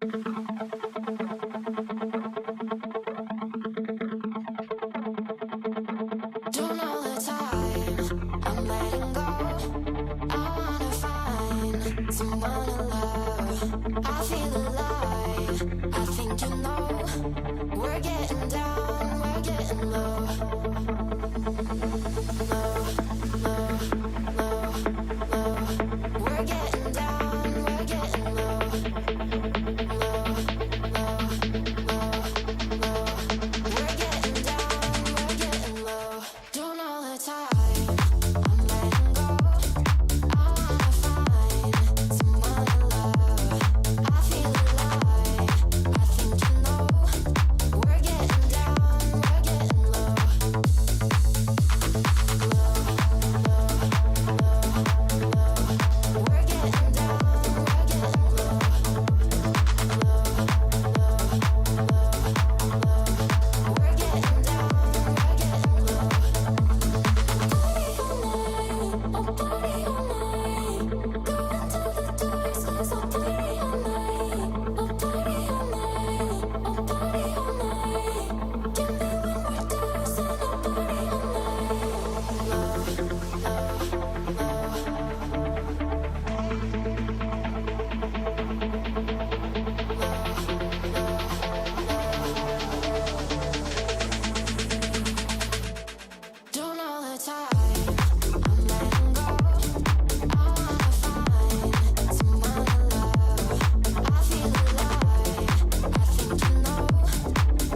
all the time I'm letting go. I wanna find someone to love. I feel alive. I think you know we're getting down, we're getting low. Low, low, low, low. We're getting down, we're getting low. Low, low, low, low. We're getting down, we're getting low. Doing all the time I'm letting go. I wanna find someone to love. I feel alive. I think you know we're getting down, we're getting low. We're getting down, we're getting low. We're getting down, we're getting low. Party all night, going to the dark skies. Oh, party all night, oh, party all night, oh, party all night. Give me one more dose and I'll party doing all the time. I'm letting go. I wanna find someone to love. I feel alive. I think you know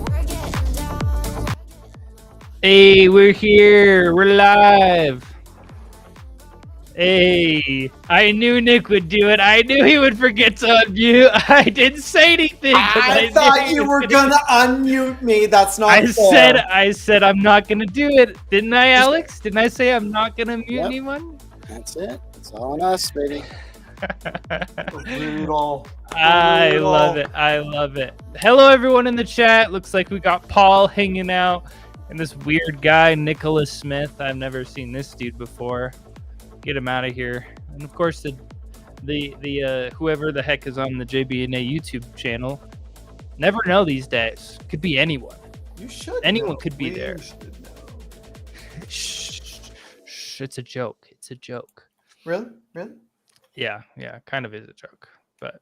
we're getting down. Hey, we're here. We're live. Hey, I knew Nick would do it. I knew he would forget to unmute. I didn't say anything. 'cause I knew thought he you was were gonna unmute me. That's not I fair. said I'm not gonna do it. Didn't I, Alex? Didn't I say I'm not gonna mute Yep. anyone? That's it. It's all on us, baby. Brutal. I Brutal. love it. I love it. Hello, everyone in the chat. Looks like we got Paul hanging out and this weird guy, Nicholas Smith. I've never seen this dude before. Get him out of here. And of course, the whoever the heck is on the JB&A YouTube channel. Never know these days. Could be anyone. You should. Anyone know. could be We there. should know. Shh. It's a joke. It's a joke. Really? Really? Yeah, kind of is a joke. But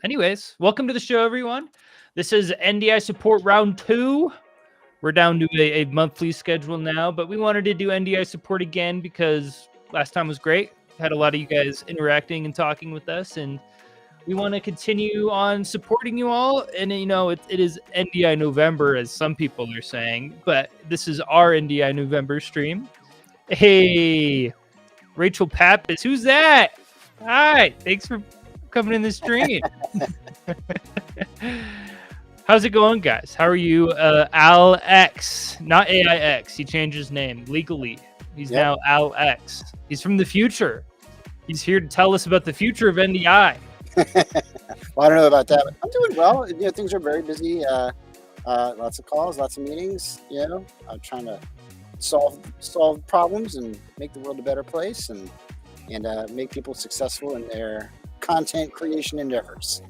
anyways, welcome to the show, everyone. This is NDI support round 2. We're down to a monthly schedule now, but we wanted to do NDI support again because last time was great. Had a lot of you guys interacting and talking with us, and we want to continue on supporting you all. And you know, it is NDI November, as some people are saying, but this is our NDI November stream. Hey, Rachel Pappas, who's that? Hi, thanks for coming in the stream. How's it going, guys? How are you? Al X, not AIX. He changed his name legally. He's now Al X. He's from the future. He's here to tell us about the future of NDI. Well, I don't know about that, but I'm doing well. You know, things are very busy. Lots of calls, lots of meetings. You know, I'm trying to solve problems and make the world a better place, and make people successful in their content creation endeavors.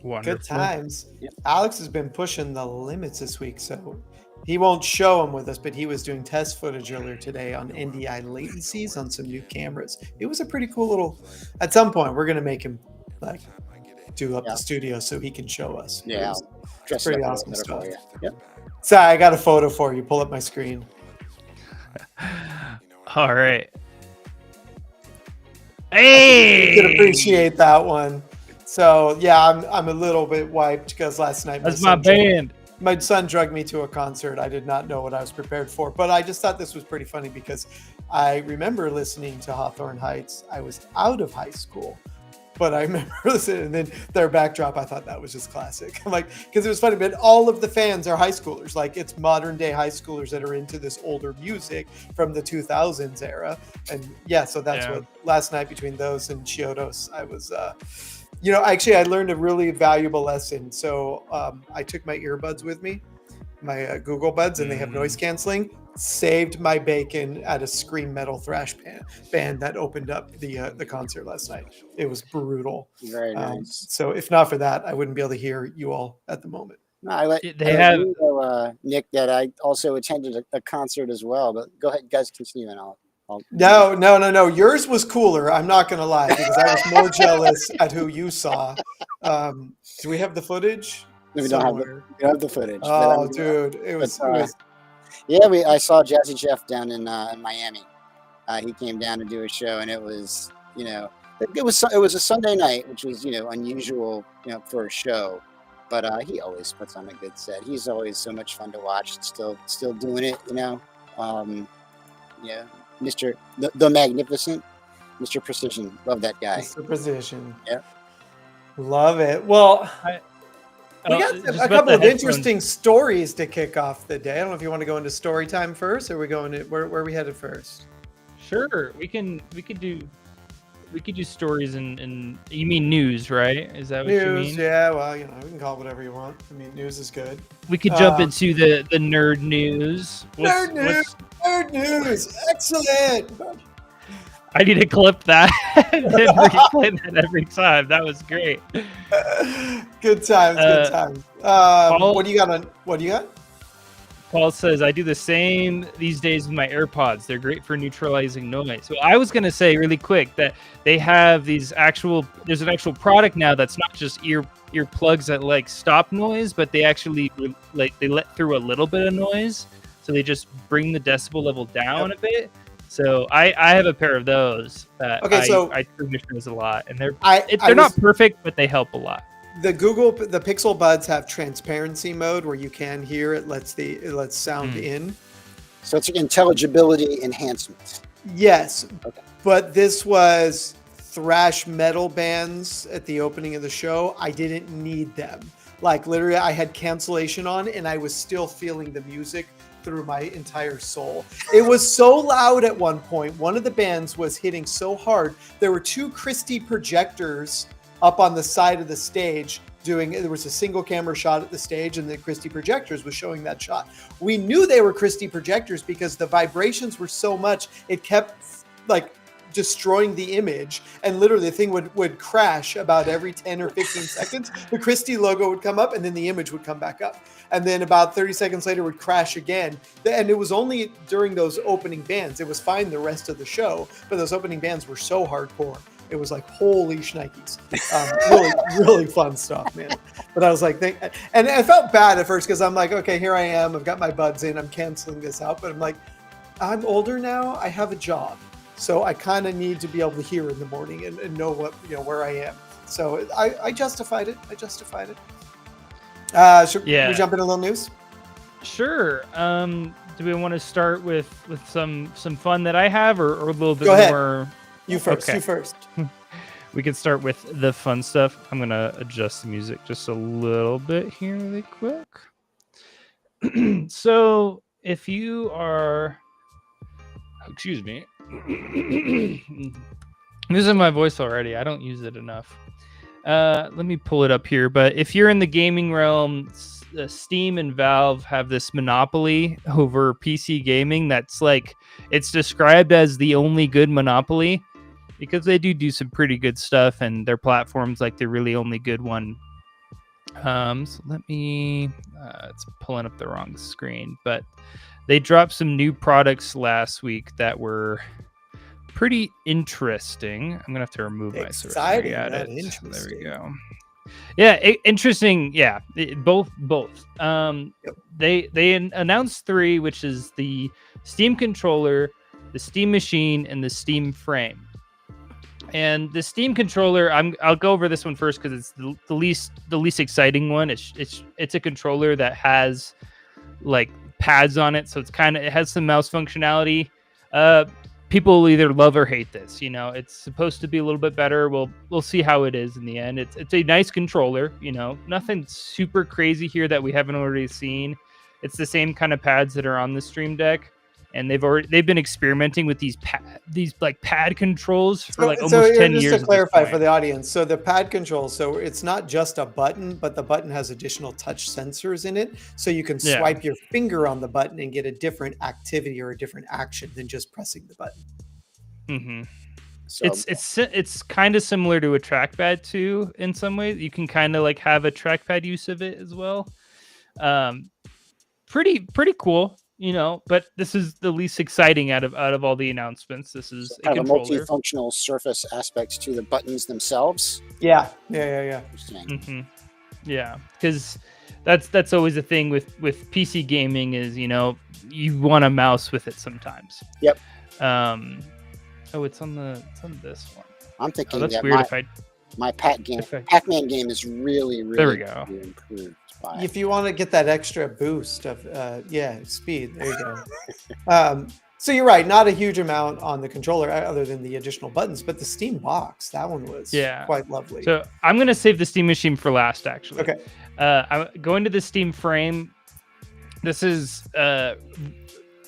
Wonderful. Good times. Yep. Alex has been pushing the limits this week, so he won't show them with us, but he was doing test footage earlier today on NDI latencies on some new cameras. It was a pretty cool little. At some point, we're gonna make him like do up the studio so he can show us. Yeah, It was dress pretty it up awesome a little better stuff. for you. Yep. Sorry, I got a photo for you. Pull up my screen. All right. Hey, You can appreciate that one. So yeah, I'm a little bit wiped because last night that's my band. my son drugged me to a concert. I did not know what I was prepared for, but I just thought this was pretty funny because I remember listening to Hawthorne Heights. I was out of high school, but I remember listening, and then their backdrop, I thought that was just classic. I'm like, because it was funny, but all of the fans are high schoolers. Like, it's modern day high schoolers that are into this older music from the 2000s era. And yeah, so that's what last night between those and Chiodos, I was, actually I learned a really valuable lesson. So I took my earbuds with me, my Google Buds, and they have noise canceling. saved my bacon at a scream metal thrash band that opened up the concert last night. It was brutal. Very nice. So if not for that, I wouldn't be able to hear you all at the moment. No, I let you know, Nick, that I also attended a concert as well. But go ahead, guys, continue, and I'll No. Yours was cooler. I'm not gonna lie, because I was more jealous at who you saw. Do we have the footage? We don't have the footage. Oh, dude, it was. Yeah, I saw Jazzy Jeff down in Miami. He came down to do a show, and it was, it was a Sunday night, which was, unusual, for a show. But he always puts on a good set. He's always so much fun to watch. Still doing it, Yeah, Mr. The Magnificent, Mr. Precision. Love that guy. Mr. Precision. Yeah, love it. Well, we got a couple of interesting stories to kick off the day. I don't know if you want to go into story time first, or are we going to where are we headed first? Sure, we could do stories and you mean news, right? Is that what you mean? Yeah, well, we can call it whatever you want. I mean, news is good. We could jump into the nerd news. Nerd news. Excellent. I need to clip that and then replay that every time. That was great. Good times. What do you got? Paul says, I do the same these days with my AirPods. They're great for neutralizing noise. So I was going to say really quick that they have there's an actual product now that's not just ear plugs that stop noise, but they actually they let through a little bit of noise. So they just bring the decibel level down a bit. So I have a pair of those that I use a lot, and they're not perfect, but they help a lot. The Pixel Buds have transparency mode where you can hear it lets sound in. So it's intelligibility enhancement. Yes. Okay. But this was thrash metal bands at the opening of the show. I didn't need them. Literally I had cancellation on and I was still feeling the music through my entire soul. It was so loud at one point. One of the bands was hitting so hard. There were two Christie projectors up on the side of the stage there was a single camera shot at the stage, and the Christie projectors was showing that shot. We knew they were Christie projectors because the vibrations were so much, it kept destroying the image, and literally the thing would crash about every 10 or 15 seconds. The Christie logo would come up and then the image would come back up. And then about 30 seconds later would crash again. And it was only during those opening bands. It was fine the rest of the show, but those opening bands were so hardcore. It was like, holy shnikes. Really, really fun stuff, man. But I was like, and I felt bad at first because I'm like, okay, here I am. I've got my buds in. I'm canceling this out. But I'm like, I'm older now. I have a job. So I kind of need to be able to hear in the morning and know where I am. So I justified it. Should we jump into a little news? Sure. Do we want to start with some fun that I have or a little bit Go ahead. more? You first. Okay. You first. We can start with the fun stuff. I'm going to adjust the music just a little bit here really quick. So if you are... Excuse me. I'm using my voice already. I don't use it enough. Let me pull it up here. But if you're in the gaming realm, Steam and Valve have this monopoly over PC gaming that's it's described as the only good monopoly because they do some pretty good stuff, and their platform's the really only good one. So let me it's pulling up the wrong screen, but they dropped some new products last week that were pretty interesting. I'm gonna have to remove my exciting. There we go. Yeah, interesting. Yeah, both. They announced 3, which is the Steam controller, the Steam machine, and the Steam frame. And the Steam controller, I'll go over this one first because it's the least exciting one. It's a controller that has pads on it, so it has some mouse functionality. People will either love or hate this. It's supposed to be a little bit better. We'll see how it is in the end. It's a nice controller. Nothing super crazy here that we haven't already seen. It's the same kind of pads that are on the Stream Deck. and they've been experimenting with these like pad controls for like So almost 10 just years. to clarify for the audience, so the pad control, so it's not just a button, but the button has additional touch sensors in it, so you can Yeah. swipe your finger on the button and get a different activity or a different action than just pressing the button. Mm-hmm. So It's kind of similar to a trackpad too in some ways. You can kind of like have a trackpad use of it as well. Pretty cool, you know. But this is the least exciting out of all the announcements. This is a kind of a controller. multifunctional surface aspect to the buttons themselves. Yeah. Interesting. Mm-hmm. Yeah, because that's always a thing with PC gaming is, you know, you want a mouse with it sometimes. Yep. Oh, it's on this one. I'm thinking That's that weird. my Pac-Man game is really There we go. improved by If you want to get that extra boost of speed, there you go. So you're right, not a huge amount on the controller other than the additional buttons, but the Steam box, that one was quite lovely. So I'm gonna save the Steam machine for last, actually. Okay. I'm going to the Steam frame. This is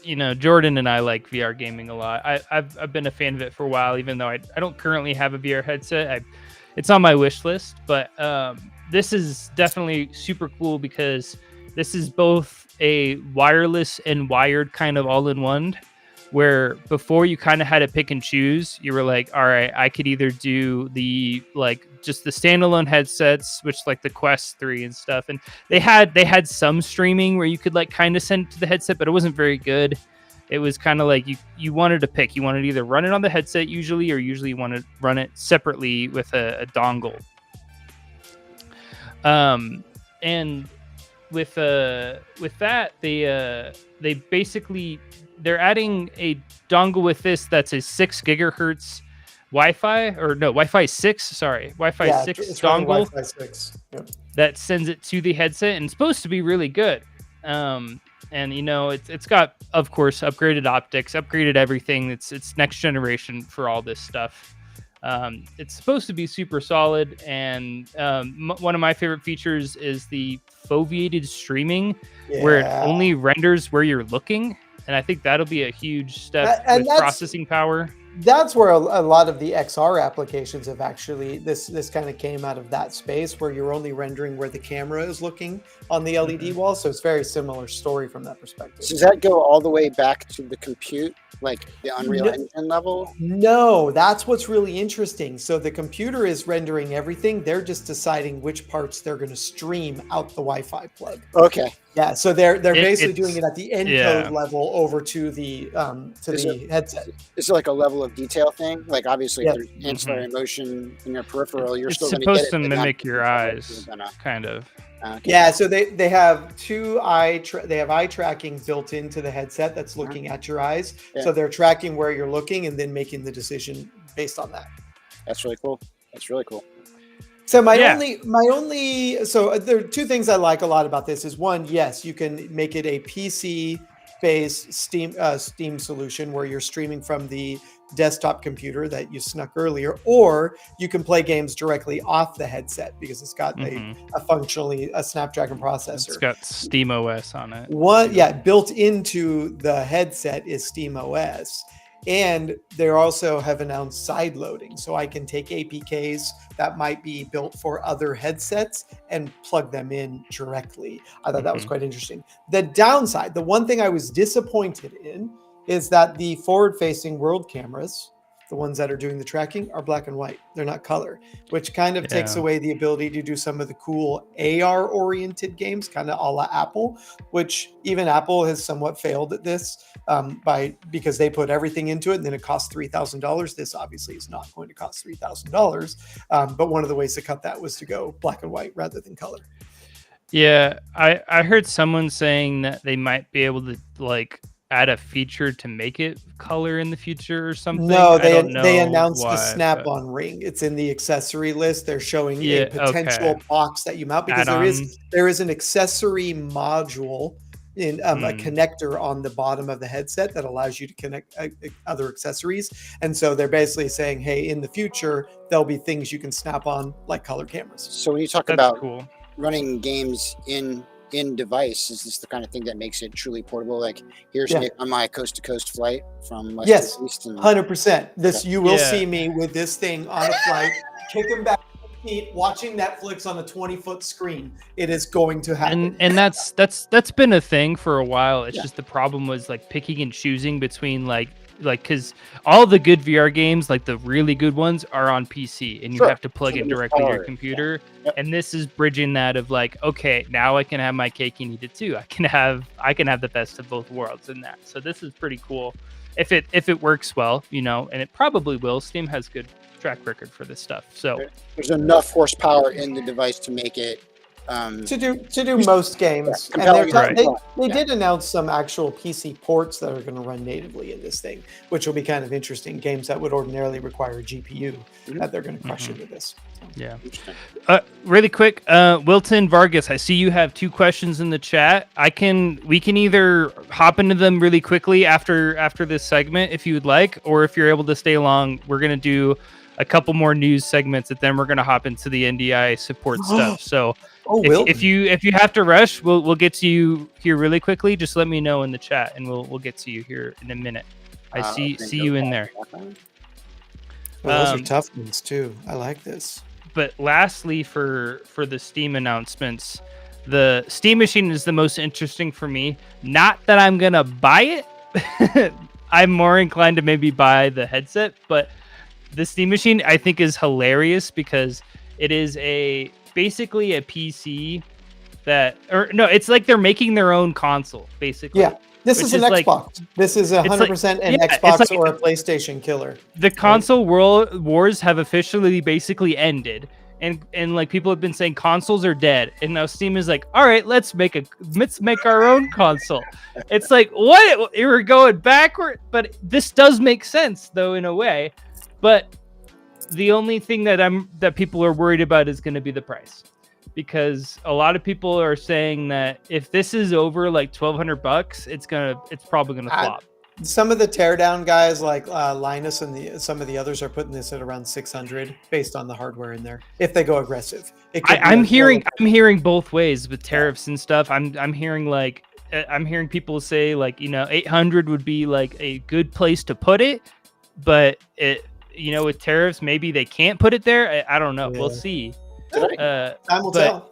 you know, Jordan and I like VR gaming a lot. I've been a fan of it for a while, even though I don't currently have a VR headset. It's on my wish list, but this is definitely super cool because this is both a wireless and wired kind of all-in-one, where before you kind of had to pick and choose. You were like, all right, I could either do the like just the standalone headsets, which like the Quest 3 and stuff, and they had some streaming where you could like kind of send it to the headset, but it wasn't very good. It was kind of like you wanted to pick. You wanted to either run it on the headset usually, or usually you want to run it separately with a dongle. And with that, they basically they're adding a dongle with this that's a 6 gigahertz Wi-Fi 6. Sorry, Wi-Fi 6 it's running dongle Wi-Fi 6. Yep. that sends it to the headset, and it's supposed to be really good. And you know, it's got, of course, upgraded optics, upgraded everything. It's next generation for all this stuff. It's supposed to be super solid, and one of my favorite features is the foveated streaming, where it only renders where you're looking, and I think that'll be a huge step with processing power. That's where a lot of the XR applications have actually, this kind of came out of that space where you're only rendering where the camera is looking on the LED wall. So it's very similar story from that perspective. So does that go all the way back to the compute, like the Unreal Engine level? No, that's what's really interesting. So the computer is rendering everything. They're just deciding which parts they're going to stream out the Wi-Fi plug. Okay. Yeah, so they're basically doing it at the encode level over to the headset. Is it like a level of detail thing? Like obviously, if there's ancillary motion in your peripheral, you're still supposed to get it, mimic your eyes, kind of. Okay. Yeah, so they have they have eye tracking built into the headset that's looking at your eyes. Yeah. So they're tracking where you're looking and then making the decision based on that. That's really cool. So my only so there are two things I like a lot about this is one, yes, you can make it a PC based Steam solution where you're streaming from the desktop computer that you snuck earlier, or you can play games directly off the headset because it's got a Snapdragon processor. It's got Steam OS on it. Built into the headset is Steam OS. And they also have announced side loading. So I can take APKs that might be built for other headsets and plug them in directly. I thought that was quite interesting. The downside, the one thing I was disappointed in, is that the forward-facing world cameras, the ones that are doing the tracking, are black and white. They're not color, which kind of takes away the ability to do some of the cool AR-oriented games, kind of a la Apple, which even Apple has somewhat failed at this because they put everything into it and then it costs $3,000. This obviously is not going to cost $3,000, but one of the ways to cut that was to go black and white rather than color. Yeah, I heard someone saying that they might be able to like add a feature to make it color in the future or something. No, they announced the Snap-on ring. It's in the accessory list. They're showing a potential box that you mount because there is an accessory module in a connector on the bottom of the headset that allows you to connect other accessories. And so they're basically saying, hey, in the future, there'll be things you can snap on like color cameras. So when you talk about running games in in device? Is this the kind of thing that makes it truly portable? Like, here's Yeah. Nick on my coast to coast flight from west Yes, to east. And 100%. This you will Yeah. see me with this thing on a flight, kicking back feet, watching Netflix on a 20-foot screen. It is going to happen. And that's been a thing for a while. It's Yeah. just the problem was like picking and choosing between like because all the good VR games, like the really good ones, are on PC, and you Sure. have to plug So it there's directly to power. your computer. Yep. And this is bridging that of like, okay, now I can have my cake and eat it too. I can have the best of both worlds in that. So this is pretty cool. If it works well, you know, and it probably will. Steam has good track record for this stuff. So There's enough horsepower in the device to make it to do most games, Yeah, and compelling, they right. did announce some actual PC ports that are going to run natively in this thing, which will be kind of interesting. Games that would ordinarily require a GPU that they're going to crush into this. So. yeah. Interesting. Really quick, Wilton Vargas, I see you have 2 questions in the chat. We can either hop into them really quickly after this segment if you would like, or if you're able to stay along, we're gonna do a couple more news segments, and then we're gonna hop into the NDI support stuff. So if you have to rush, we'll get to you here really quickly. Just let me know in the chat, and we'll get to you here in a minute. I see you in there. Well, those are tough ones too. I like this. But lastly, for the Steam announcements, the Steam Machine is the most interesting for me. Not that I'm gonna buy it. I'm more inclined to maybe buy the headset, but the Steam Machine I think is hilarious because it is basically a PC it's like they're making their own console basically. Yeah. This is an Xbox. This is 100% an Xbox or a PlayStation killer. The console wars have officially basically ended, and like people have been saying consoles are dead, and now Steam is like, all right, let's make our own console. It's like, what? We're going backward, but this does make sense though in a way. But the only thing that people are worried about is going to be the price. Because a lot of people are saying that if this is over like $1,200, it's probably gonna flop. Some of the teardown guys like Linus and some of the others are putting this at around 600 based on the hardware in there. If they go aggressive, I'm hearing both ways with tariffs and stuff. I'm hearing people say like 800 would be like a good place to put it, but with tariffs maybe they can't put it there. I don't know. Yeah. We'll see. Time will tell.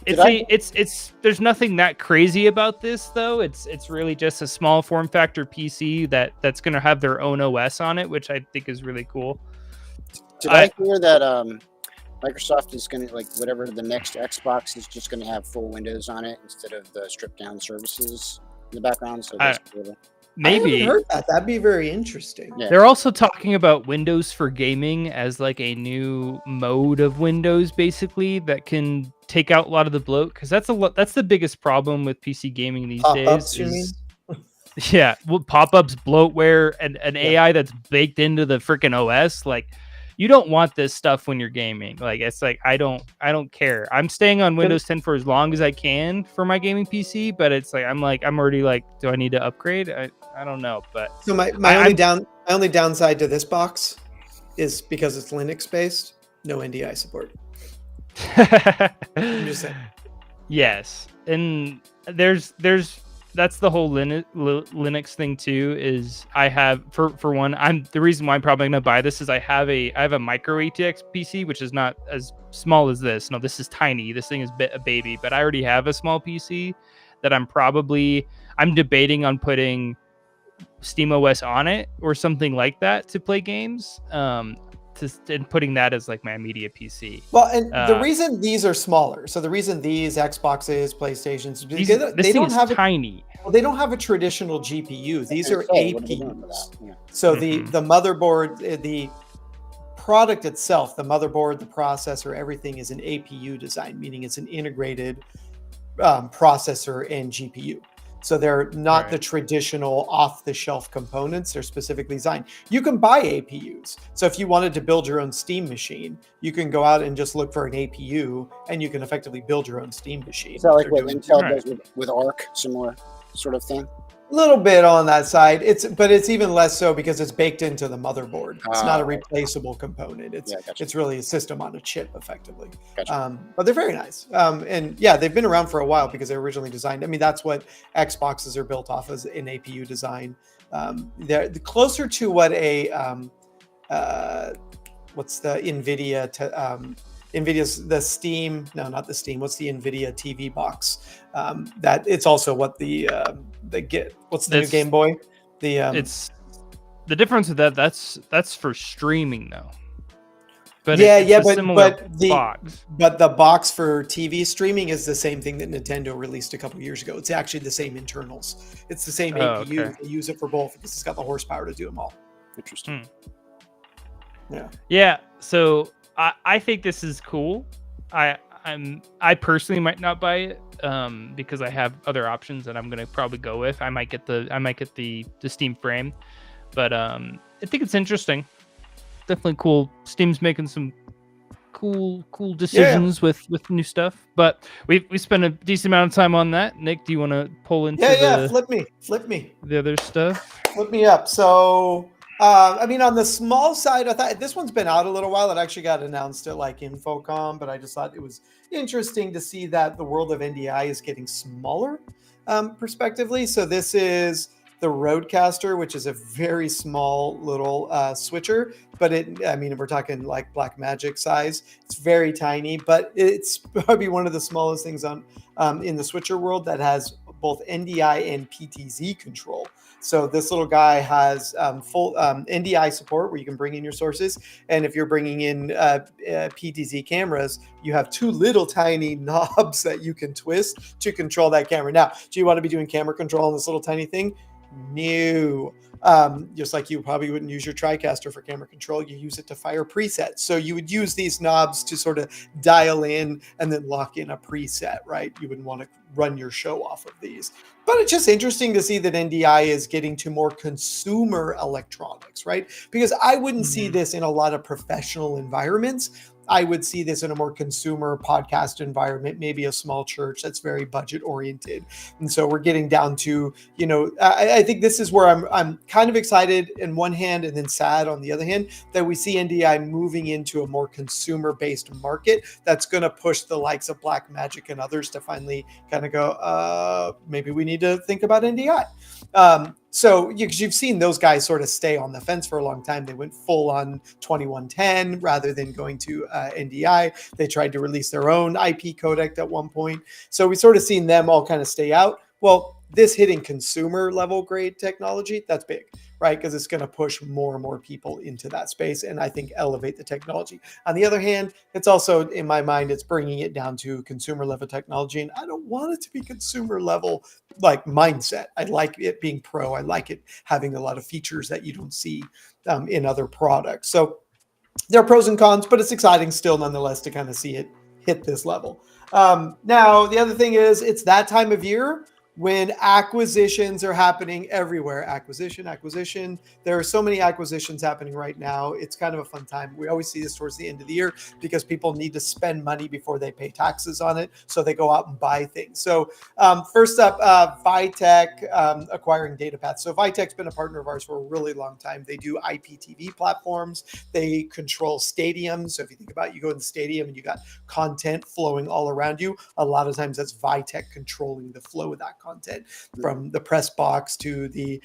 There's nothing that crazy about this though. It's really just a small form factor PC that's gonna have their own OS on it, which I think is really cool. Did I hear that Microsoft is gonna whatever the next Xbox is just gonna have full Windows on it instead of the stripped down services in the background? So maybe I haven't heard that. That'd be very interesting. Yeah. They're also talking about Windows for gaming as like a new mode of Windows, basically that can take out a lot of the bloat. Because that's the biggest problem with PC gaming these days. You mean? Yeah, pop-ups, bloatware, and an AI that's baked into the freaking OS. Like, you don't want this stuff when you're gaming. Like, it's like I don't care. I'm staying on Windows 10 for as long as I can for my gaming PC, but it's like I'm already like, do I need to upgrade? I don't know, but so my only downside to this box is because it's Linux based, no NDI support. I'm just saying. Yes, and there's that's the whole Linux thing too. Is I have for one, the reason why I'm probably gonna buy this is I have a micro ATX PC, which is not as small as this. No, this is tiny. This thing is a baby, but I already have a small PC that I'm debating on putting SteamOS on it or something like that to play games. And putting that as like my immediate PC. Well, and the reason these are smaller, so the reason these Xboxes, PlayStations, they don't have tiny. They don't have a traditional GPU. These are APUs. So the motherboard, the product itself, the motherboard, the processor, everything is an APU design, meaning it's an integrated processor and GPU. So they're not the traditional off-the-shelf components. They're specifically designed. You can buy APUs. So if you wanted to build your own Steam machine, you can go out and just look for an APU, and you can effectively build your own Steam machine. Is that like what Intel does with Arc, similar sort of thing? little bit on that side. But it's even less so because it's baked into the motherboard. It's not a Right. replaceable component. Yeah, gotcha. It's really a system on a chip, effectively. Gotcha. But they're very nice. And yeah, they've been around for a while because they were originally designed. I mean, that's what Xboxes are built off as an APU design. They're closer to what what's the NVIDIA NVIDIA's the Steam, no, not the Steam. What's the NVIDIA TV box? That it's also what what's the new It's- Game Boy? It's the difference with that. That's for streaming though. But Yeah, it's yeah, a similar box. but the box for TV streaming is the same thing that Nintendo released a couple years ago. It's actually the same internals. It's the same APU. okay. They use it for both because it's got the horsepower to do them all. Interesting. Yeah. Yeah, so I think this is cool. I personally might not buy it because I have other options that I'm gonna probably go with. I might get the Steam frame, but I think it's interesting. Definitely cool. Steam's making some cool decisions with new stuff. But we spent a decent amount of time on that. Nick, do you want to pull into Flip me. the other stuff? Flip me up. So, I mean, on the small side, I thought this one's been out a little while. It actually got announced at like Infocom, but I just thought it was interesting to see that the world of NDI is getting smaller, prospectively. So this is the Roadcaster, which is a very small little switcher, but we're talking like Black Magic size. It's very tiny, but it's probably one of the smallest things on in the switcher world that has both NDI and PTZ control. So this little guy has full NDI support where you can bring in your sources. And if you're bringing in PTZ cameras, you have two little tiny knobs that you can twist to control that camera. Now, do you want to be doing camera control on this little tiny thing? No. Just like you probably wouldn't use your TriCaster for camera control, you use it to fire presets. So you would use these knobs to sort of dial in and then lock in a preset, right? You wouldn't want to run your show off of these. But it's just interesting to see that NDI is getting to more consumer electronics, right? Because I wouldn't see this in a lot of professional environments. I would see this in a more consumer podcast environment, maybe a small church that's very budget oriented. And so we're getting down to, I think this is where I'm kind of excited in one hand and then sad on the other hand that we see NDI moving into a more consumer based market that's going to push the likes of Black Magic and others to finally kind of go, maybe we need to think about NDI. So you've seen those guys sort of stay on the fence for a long time. They went full on 2110 rather than going to NDI. They tried to release their own IP codec at one point. So we sort of seen them all kind of stay out. Well, this hitting consumer level grade technology, that's big, right? Because it's going to push more and more people into that space and I think elevate the technology. On the other hand, it's also, in my mind, it's bringing it down to consumer level technology. And I don't want it to be consumer level like mindset. I like it being pro. I like it having a lot of features that you don't see in other products. So there are pros and cons, but it's exciting still nonetheless to kind of see it hit this level. Now, the other thing is it's that time of year when acquisitions are happening everywhere. Acquisition. There are so many acquisitions happening right now. It's kind of a fun time. We always see this towards the end of the year because people need to spend money before they pay taxes on it. So they go out and buy things. So first up, Vitech acquiring DataPath. So Vitech's been a partner of ours for a really long time. They do IPTV platforms. They control stadiums. So if you think about it, you go in the stadium and you got content flowing all around you. A lot of times that's Vitech controlling the flow of that content, from the press box to the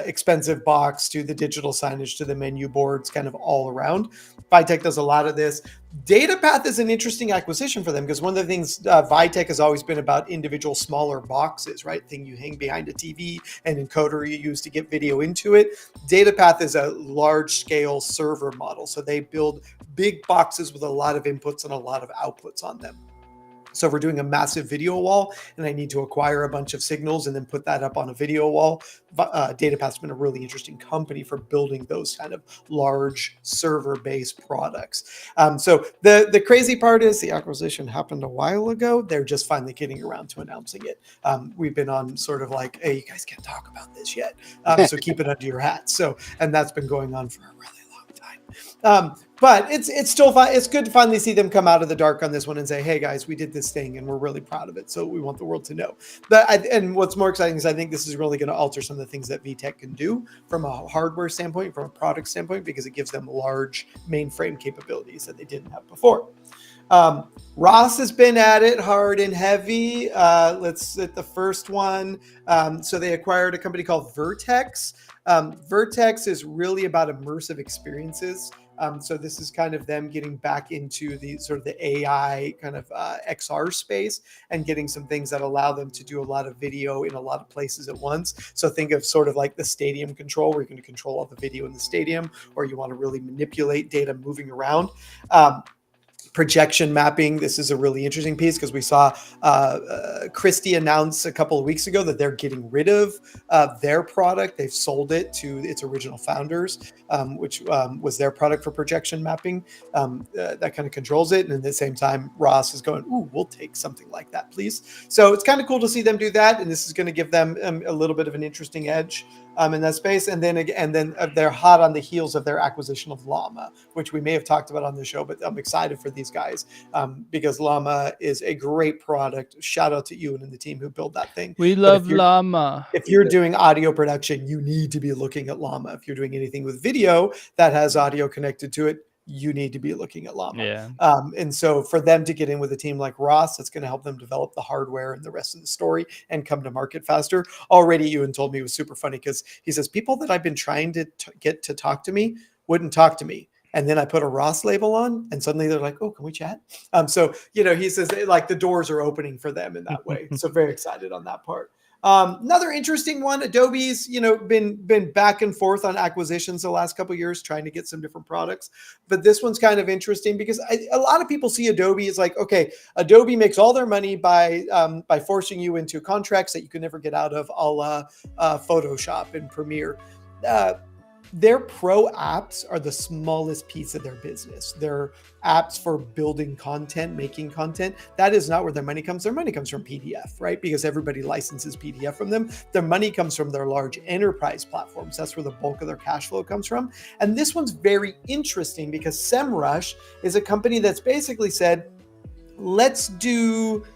expensive box to the digital signage to the menu boards, kind of all around. Vitech does a lot of this. DataPath is an interesting acquisition for them because one of the things Vitech has always been about individual smaller boxes, right? Thing you hang behind a TV and encoder you use to get video into it. DataPath is a large scale server model. So they build big boxes with a lot of inputs and a lot of outputs on them. So if we're doing a massive video wall and I need to acquire a bunch of signals and then put that up on a video wall, DataPath's been a really interesting company for building those kind of large server-based products. So the crazy part is the acquisition happened a while ago. They're just finally getting around to announcing it. We've been on sort of like, hey, you guys can't talk about this yet. So keep it under your hat. And that's been going on for a really long time. But it's still fine. It's good to finally see them come out of the dark on this one and say, "Hey guys, we did this thing and we're really proud of it." So we want the world to know. And what's more exciting is I think this is really going to alter some of the things that VTech can do from a hardware standpoint, from a product standpoint, because it gives them large mainframe capabilities that they didn't have before. Ross has been at it hard and heavy. Let's hit the first one. So they acquired a company called Vertex. Vertex is really about immersive experiences. So this is kind of them getting back into the sort of the AI kind of XR space and getting some things that allow them to do a lot of video in a lot of places at once. So think of sort of like the stadium control, where you're going to control all the video in the stadium, or you want to really manipulate data moving around. Projection mapping. This is a really interesting piece because we saw Christie announce a couple of weeks ago that they're getting rid of their product. They've sold it to its original founders, which was their product for projection mapping. That kind of controls it. And at the same time, Ross is going, "Ooh, we'll take something like that, please." So it's kind of cool to see them do that. And this is going to give them a little bit of an interesting edge in that space. And then they're hot on the heels of their acquisition of Llama, which we may have talked about on the show, but I'm excited for these guys because Llama is a great product. Shout out to you and the team who built that thing. We love Llama. If you're doing audio production, you need to be looking at Llama. If you're doing anything with video that has audio connected to it, you need to be looking at Llama. Yeah. And so for them to get in with a team like Ross, that's going to help them develop the hardware and the rest of the story and come to market faster. Already, Ewan told me it was super funny because he says, people that I've been trying to get to talk to me wouldn't talk to me. And then I put a Ross label on and suddenly they're like, "Oh, can we chat?" So, he says like the doors are opening for them in that way. So very excited on that part. Another interesting one, Adobe's, been back and forth on acquisitions the last couple of years, trying to get some different products. But this one's kind of interesting because a lot of people see Adobe as like, okay, Adobe makes all their money by forcing you into contracts that you can never get out of, a la Photoshop and Premiere. Their pro apps are the smallest piece of their business. Their apps for building content, making content, that is not where their money comes. Their money comes from PDF, right? Because everybody licenses PDF from them. Their money comes from their large enterprise platforms. That's where the bulk of their cash flow comes from. And this one's very interesting because SEMrush is a company that's basically said, let's do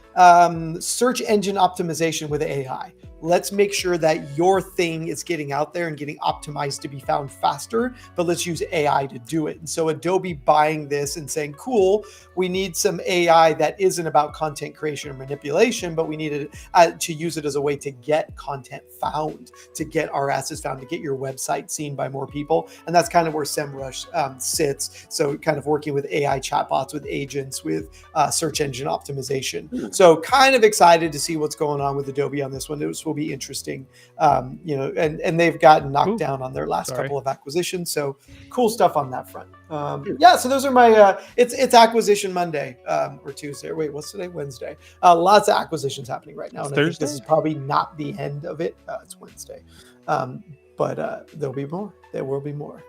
search engine optimization with AI. Let's make sure that your thing is getting out there and getting optimized to be found faster, but let's use AI to do it. And so Adobe buying this and saying, cool, we need some AI that isn't about content creation or manipulation, but we needed to use it as a way to get content found, to get our assets found, to get your website seen by more people. And that's kind of where SEMrush sits. So kind of working with AI chatbots, with agents, with search engine optimization. So kind of excited to see what's going on with Adobe on this one. This will be interesting, and they've gotten knocked down on their last couple of acquisitions. So cool stuff on that front. So those are my, it's acquisition Monday or Tuesday. Wait, what's today? Wednesday. Lots of acquisitions happening right now. And I think this is probably not the end of it. It's Wednesday. But there'll be more. There will be more.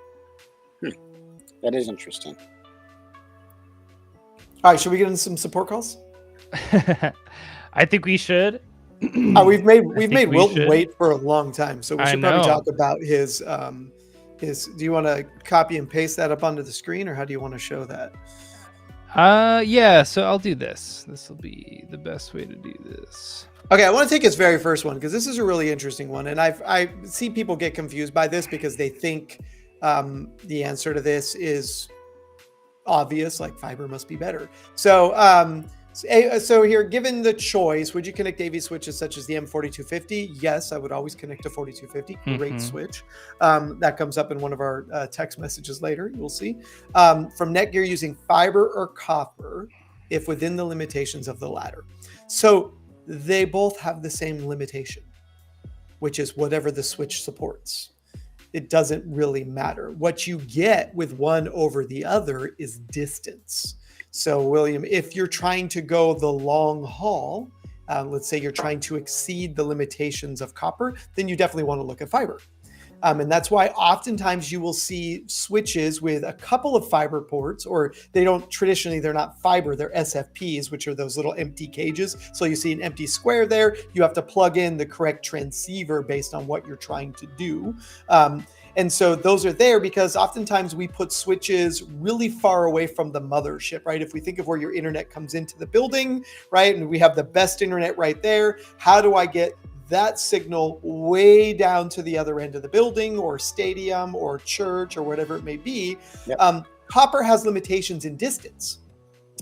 That is interesting. All right, should we get into some support calls? I think we should. We've made Wilton wait for a long time, so we should probably talk about his. Do you want to copy and paste that up onto the screen, or how do you want to show that? Yeah. So I'll do this. This will be the best way to do this. Okay, I want to take his very first one because this is a really interesting one, and I see people get confused by this because they think the answer to this is obvious, like fiber must be better. So here, given the choice, would you connect AV switches such as the M4250? Yes, I would always connect a 4250. Great switch. That comes up in one of our text messages later. You'll see. From Netgear using fiber or copper, if within the limitations of the latter. So they both have the same limitation, which is whatever the switch supports. It doesn't really matter. What you get with one over the other is distance. So, William, if you're trying to go the long haul, let's say you're trying to exceed the limitations of copper, then you definitely want to look at fiber. And that's why oftentimes you will see switches with a couple of fiber ports, or they're not fiber, they're SFPs, which are those little empty cages. So you see an empty square there. You have to plug in the correct transceiver based on what you're trying to do. And so those are there because oftentimes we put switches really far away from the mothership, right? If we think of where your internet comes into the building, right? And we have the best internet right there. How do I get that signal way down to the other end of the building or stadium or church or whatever it may be? Yep. Copper has limitations in distance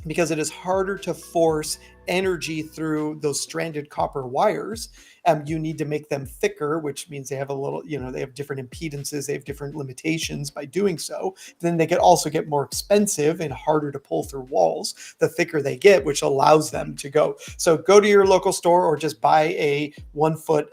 because it is harder to force energy through those stranded copper wires. You need to make them thicker, which means they have a little, they have different impedances, they have different limitations by doing so. Then they could also get more expensive and harder to pull through walls the thicker they get, which allows them to go. So go to your local store or just buy a 1 foot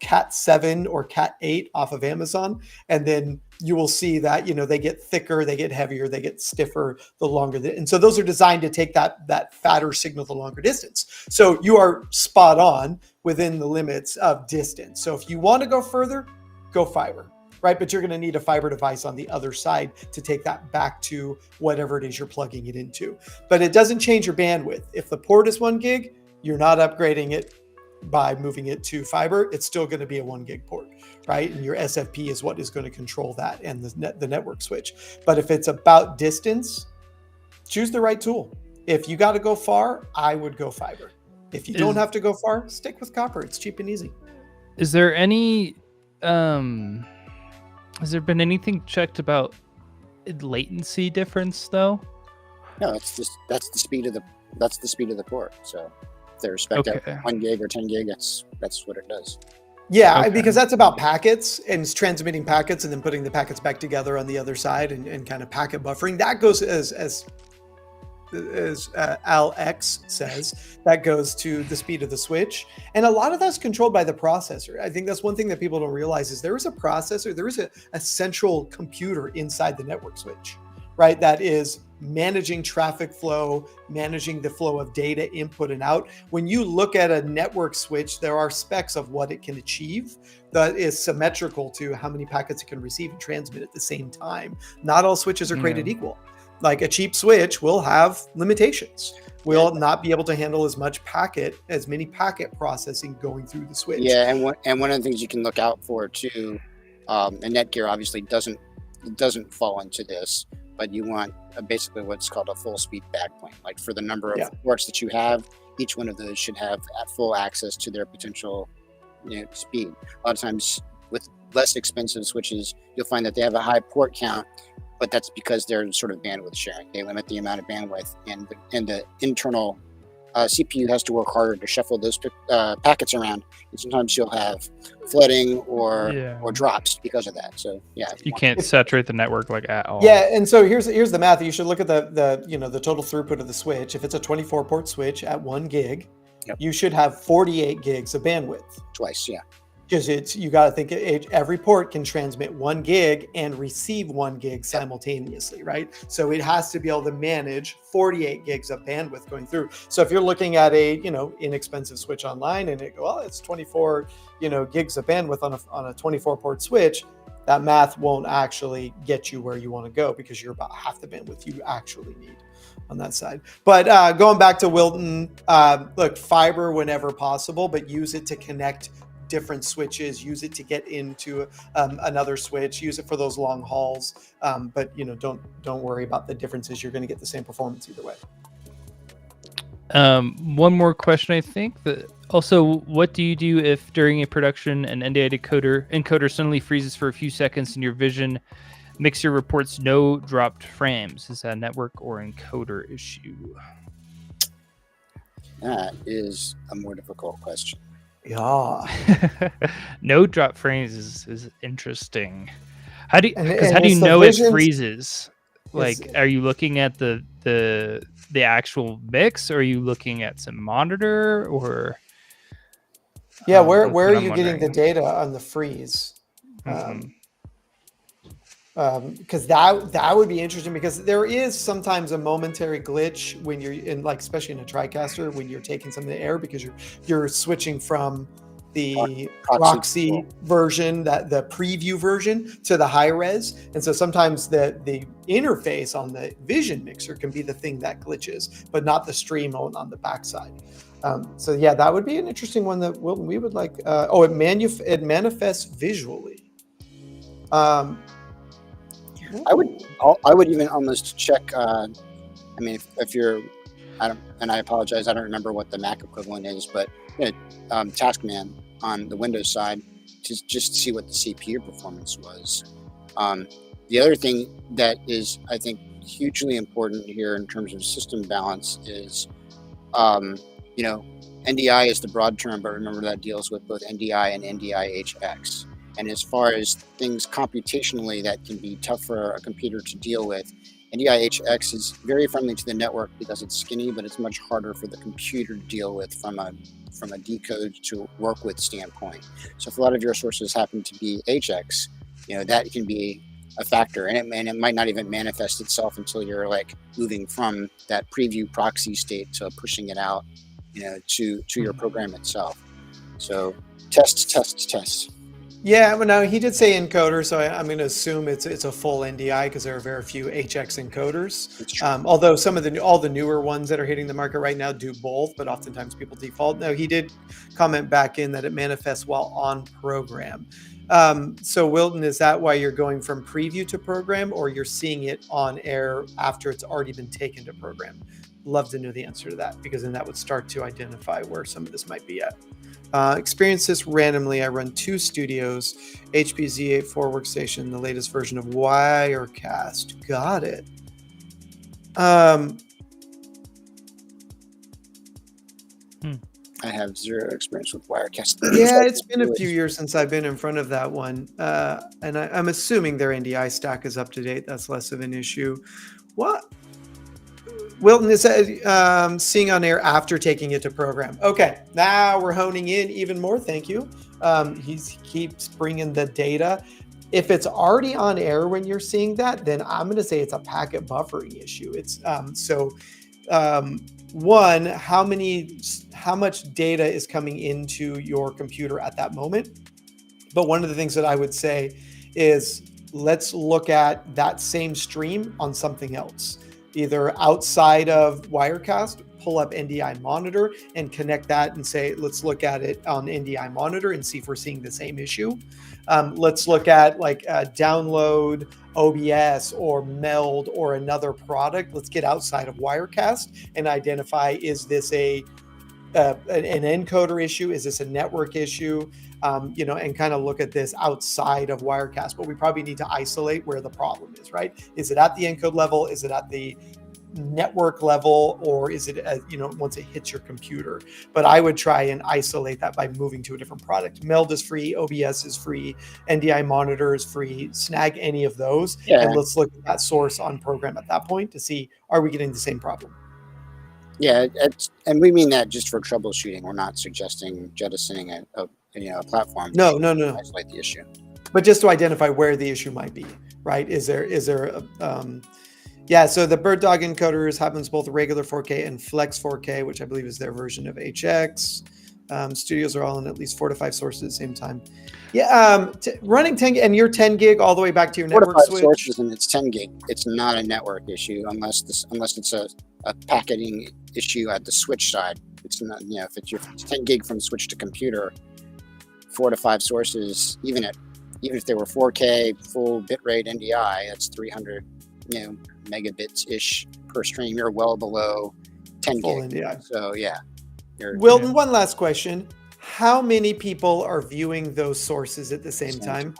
Cat 7 or Cat 8 off of Amazon, and then you will see that they get thicker, they get heavier, they get stiffer the longer. And so those are designed to take that fatter signal the longer distance. So you are spot on within the limits of distance. So if you want to go further, go fiber, right? But you're going to need a fiber device on the other side to take that back to whatever it is you're plugging it into. But it doesn't change your bandwidth. If the port is 1 gig, you're not upgrading it by moving it to fiber. It's still going to be a 1 gig port, right? And your SFP is what is going to control that and the network switch. But if it's about distance, choose the right tool. If you got to go far, I would go fiber. If you don't have to go far, stick with copper. It's cheap and easy. Is there any has there been anything checked about latency difference though? No, that's the speed of the port. So if they respect that 1 gig or 10 gig, that's what it does. Yeah, because that's about packets and it's transmitting packets and then putting the packets back together on the other side and kind of packet buffering. That goes as Alex says, that goes to the speed of the switch. And a lot of that's controlled by the processor. I think that's one thing that people don't realize is there is a processor, there is a central computer inside the network switch, right? That is managing traffic flow, managing the flow of data input and out. When you look at a network switch, there are specs of what it can achieve that is symmetrical to how many packets it can receive and transmit at the same time. Not all switches are created equal. Like a cheap switch will have limitations. Will not be able to handle as many packet processing going through the switch. Yeah, and one of the things you can look out for too, and Netgear obviously doesn't fall into this, but you want basically what's called a full speed backplane. Like for the number of ports that you have, each one of those should have full access to their potential speed. A lot of times with less expensive switches, you'll find that they have a high port count, but that's because they're sort of bandwidth sharing. They limit the amount of bandwidth, and the internal CPU has to work harder to shuffle those packets around. And sometimes you'll have flooding or drops because of that. So you can't saturate the network like at all. Yeah, and so here's the math. You should look at the total throughput of the switch. If it's a 24 port switch at 1 gig, you should have 48 gigs of bandwidth. Twice, yeah. Because you got to think every port can transmit 1 gig and receive 1 gig simultaneously, right? So it has to be able to manage 48 gigs of bandwidth going through. So if you're looking at a inexpensive switch online and it's 24 gigs of bandwidth on a 24 port switch, that math won't actually get you where you want to go because you're about half the bandwidth you actually need on that side. But going back to Wilton, look, fiber whenever possible, but use it to connect different switches, use it to get into another switch, use it for those long hauls. But don't worry about the differences. You're going to get the same performance either way. One more question, I think. Also, what do you do if during a production an NDI encoder suddenly freezes for a few seconds and your vision mixer reports no dropped frames? Is that a network or encoder issue? That is a more difficult question. Yeah. No drop frames is interesting. How do you know it freezes? Like, are you looking at the actual mix, or are you looking at some monitor, or where are you getting the data on the freeze? Because that would be interesting, because there is sometimes a momentary glitch when you're in, like, especially in a TriCaster, when you're taking some of the air because you're switching from the proxy version, the preview version, to the high res, and so sometimes the interface on the vision mixer can be the thing that glitches, but not the stream on the backside. So that would be an interesting one that we would like. It manifests visually. Um, I would even almost check. I mean, if you're, and I apologize, I don't remember what the Mac equivalent is, but Taskman on the Windows side to just see what the CPU performance was. The other thing that is, I think, hugely important here in terms of system balance is, NDI is the broad term, but remember that deals with both NDI and NDI-HX. And as far as things computationally that can be tough for a computer to deal with, NDI-HX is very friendly to the network because it's skinny, but it's much harder for the computer to deal with from a decode to work with standpoint. So if a lot of your sources happen to be HX, that can be a factor, and it might not even manifest itself until you're like moving from that preview proxy state to pushing it out, to your program itself. So test. Yeah, well, now he did say encoder, so I'm going to assume it's a full NDI because there are very few HX encoders. Although all the newer ones that are hitting the market right now do both, but oftentimes people default. Now he did comment back in that it manifests while on program. So Wilton, is that why you're going from preview to program, or you're seeing it on air after it's already been taken to program? Love to know the answer to that, because then that would start to identify where some of this might be at. Experience this randomly. I run 2 studios, HP Z84 workstation, the latest version of Wirecast. Got it. I have zero experience with Wirecast. Yeah, it's been a few years since I've been in front of that one. And I'm assuming their NDI stack is up to date. That's less of an issue. What? Wilton is seeing on air after taking it to program. Okay, now we're honing in even more. Thank you. He keeps bringing the data. If it's already on air when you're seeing that, then I'm going to say it's a packet buffering issue. It's one, how much data is coming into your computer at that moment. But one of the things that I would say is let's look at that same stream on something else. Either outside of Wirecast, pull up NDI Monitor and connect that and say, let's look at it on NDI Monitor and see if we're seeing the same issue. Let's look at download OBS or Meld or another product. Let's get outside of Wirecast and identify, is this an encoder issue? Is this a network issue? And kind of look at this outside of Wirecast, but we probably need to isolate where the problem is, right? Is it at the encode level? Is it at the network level? Or is it, once it hits your computer? But I would try and isolate that by moving to a different product. Meld is free. OBS is free. NDI Monitor is free. Snag any of those. Yeah. And let's look at that source on program at that point to see, are we getting the same problem? Yeah, and we mean that just for troubleshooting. We're not suggesting jettisoning a platform. No. Isolate the issue. But just to identify where the issue might be, right? Is there so the Bird Dog encoders happens both regular 4K and Flex 4K, which I believe is their version of HX. Studios are all in at least 4 to 5 sources at the same time. Yeah, running 10 and you're 10 gig all the way back to your network 4 to 5 switch. sources and it's 10 gig. It's not a network issue unless it's a packeting issue at the switch side. It's not, if it's 10 gig from switch to computer, 4 to 5 sources, even if they were 4K full bitrate NDI, that's 300 megabits ish per stream. You're well below 10 full gig. NDI. So yeah. Wilton, one last question: how many people are viewing those sources at the same time?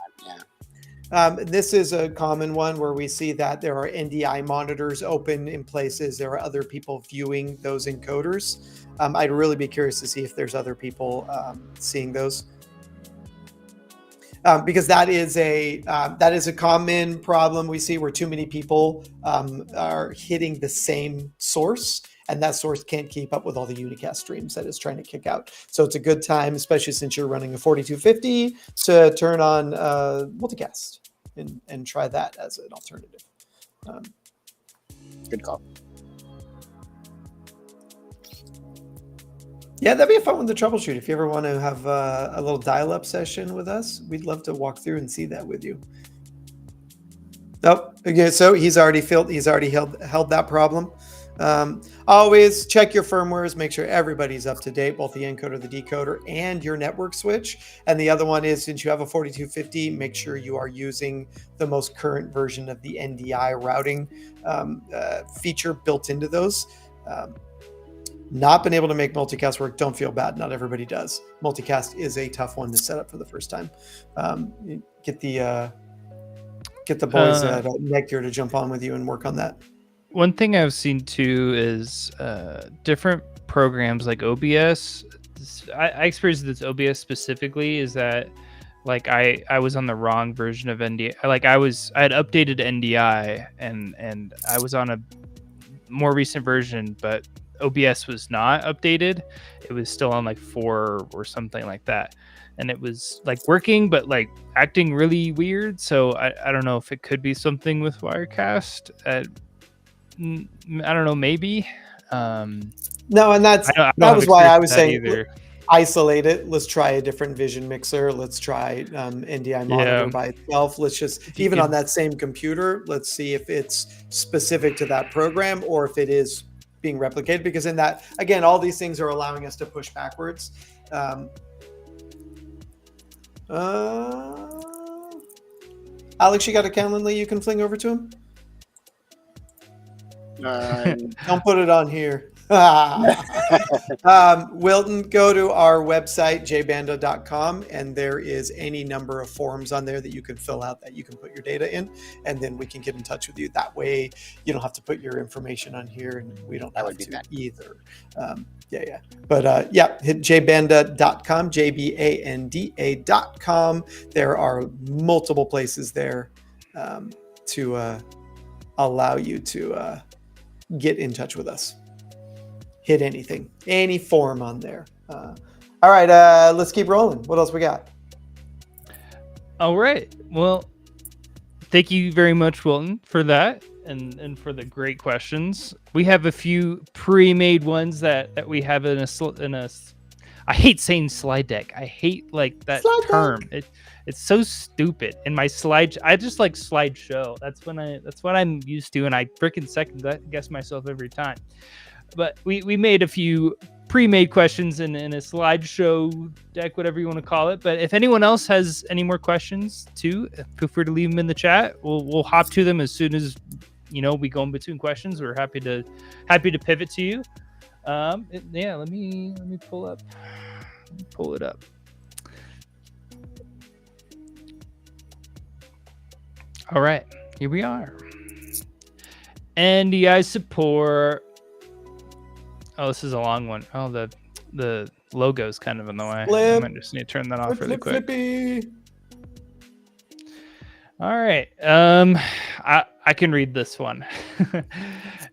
Yeah. This is a common one where we see that there are NDI monitors open in places. There are other people viewing those encoders. I'd really be curious to see if there's other people seeing those. Because that is a common problem we see, where too many people are hitting the same source, and that source can't keep up with all the unicast streams that it's trying to kick out. So it's a good time, especially since you're running a 4250, to turn on multicast and try that as an alternative. Good call. Yeah, that'd be a fun one to troubleshoot. If you ever want to have a little dial-up session with us, we'd love to walk through and see that with you. Nope. Okay, so he's already held that problem. Always check your firmwares, make sure everybody's up to date, both the encoder, the decoder, and your network switch. And the other one is, since you have a 4250, make sure you are using the most current version of the NDI routing feature built into those. Not been able to make multicast work, don't feel bad. Not everybody does. Multicast is a tough one to set up for the first time. Get the boys at Netgear to jump on with you and work on that. One thing I've seen too is different programs like OBS. I experienced this OBS specifically is that like I was on the wrong version of NDI. Like I had updated NDI and I was on a more recent version, but OBS was not updated. It was still on like 4 or something like that. And it was like working, but like acting really weird. So I don't know if it could be something with Wirecast. I don't know, maybe. No, and that was why I was saying either. Isolate it. Let's try a different vision mixer. Let's try NDI monitor by itself. Let's just, even on that same computer, let's see if it's specific to that program or if it is being replicated. Because in that, again, all these things are allowing us to push backwards. Alex, you got a Calendly you can fling over to him? Don't put it on here. Wilton, go to our website, jbanda.com, and there is any number of forms on there that you can fill out that you can put your data in, and then we can get in touch with you. That way, you don't have to put your information on here, and we don't have to either. But hit jbanda.com, jbanda.com. There are multiple places there to allow you to get in touch with us. Hit any form on there. All right, let's keep rolling. What else we got? All right. Well, thank you very much, Wilton, for that and for the great questions. We have a few pre-made ones that we have in a. I hate saying slide deck. I hate like that slide term. It's so stupid. In my slide, I just like slideshow. That's what I'm used to, and I freaking second guess myself every time. But we made a few pre-made questions in a slideshow deck, whatever you want to call it. But if anyone else has any more questions too, feel free to leave them in the chat. We'll hop to them as soon as we go in between questions. We're happy to pivot to you. Let me pull up. Let me pull it up. All right, here we are. NDI support. Oh, this is a long one. Oh, the logo's kind of in the way. I might just need to turn that off really quick. Flippy. All right. I can read this one.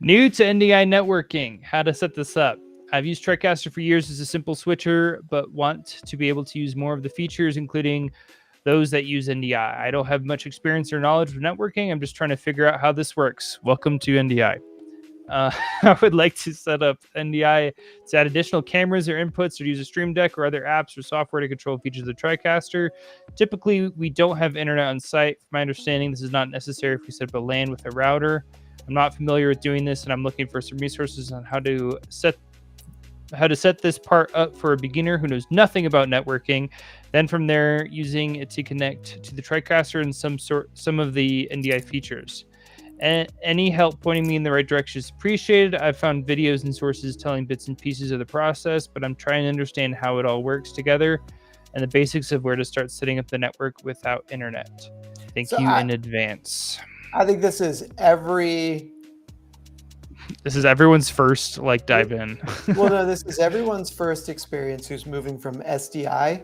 New to NDI networking. How to set this up. I've used TriCaster for years as a simple switcher, but want to be able to use more of the features, including those that use NDI. I don't have much experience or knowledge of networking. I'm just trying to figure out how this works. Welcome to NDI. I would like to set up NDI to add additional cameras or inputs or use a stream deck or other apps or software to control features of the TriCaster. Typically, we don't have internet on site. From my understanding, this is not necessary if we set up a LAN with a router. I'm not familiar with doing this, and I'm looking for some resources on how to set this part up for a beginner who knows nothing about networking. Then from there, using it to connect to the TriCaster and some of the NDI features. And any help pointing me in the right direction is appreciated. I've found videos and sources telling bits and pieces of the process, but I'm trying to understand how it all works together and the basics of where to start setting up the network without internet. Thank you in advance. I think this is everyone's first dive in. Well, no, this is everyone's first experience who's moving from SDI,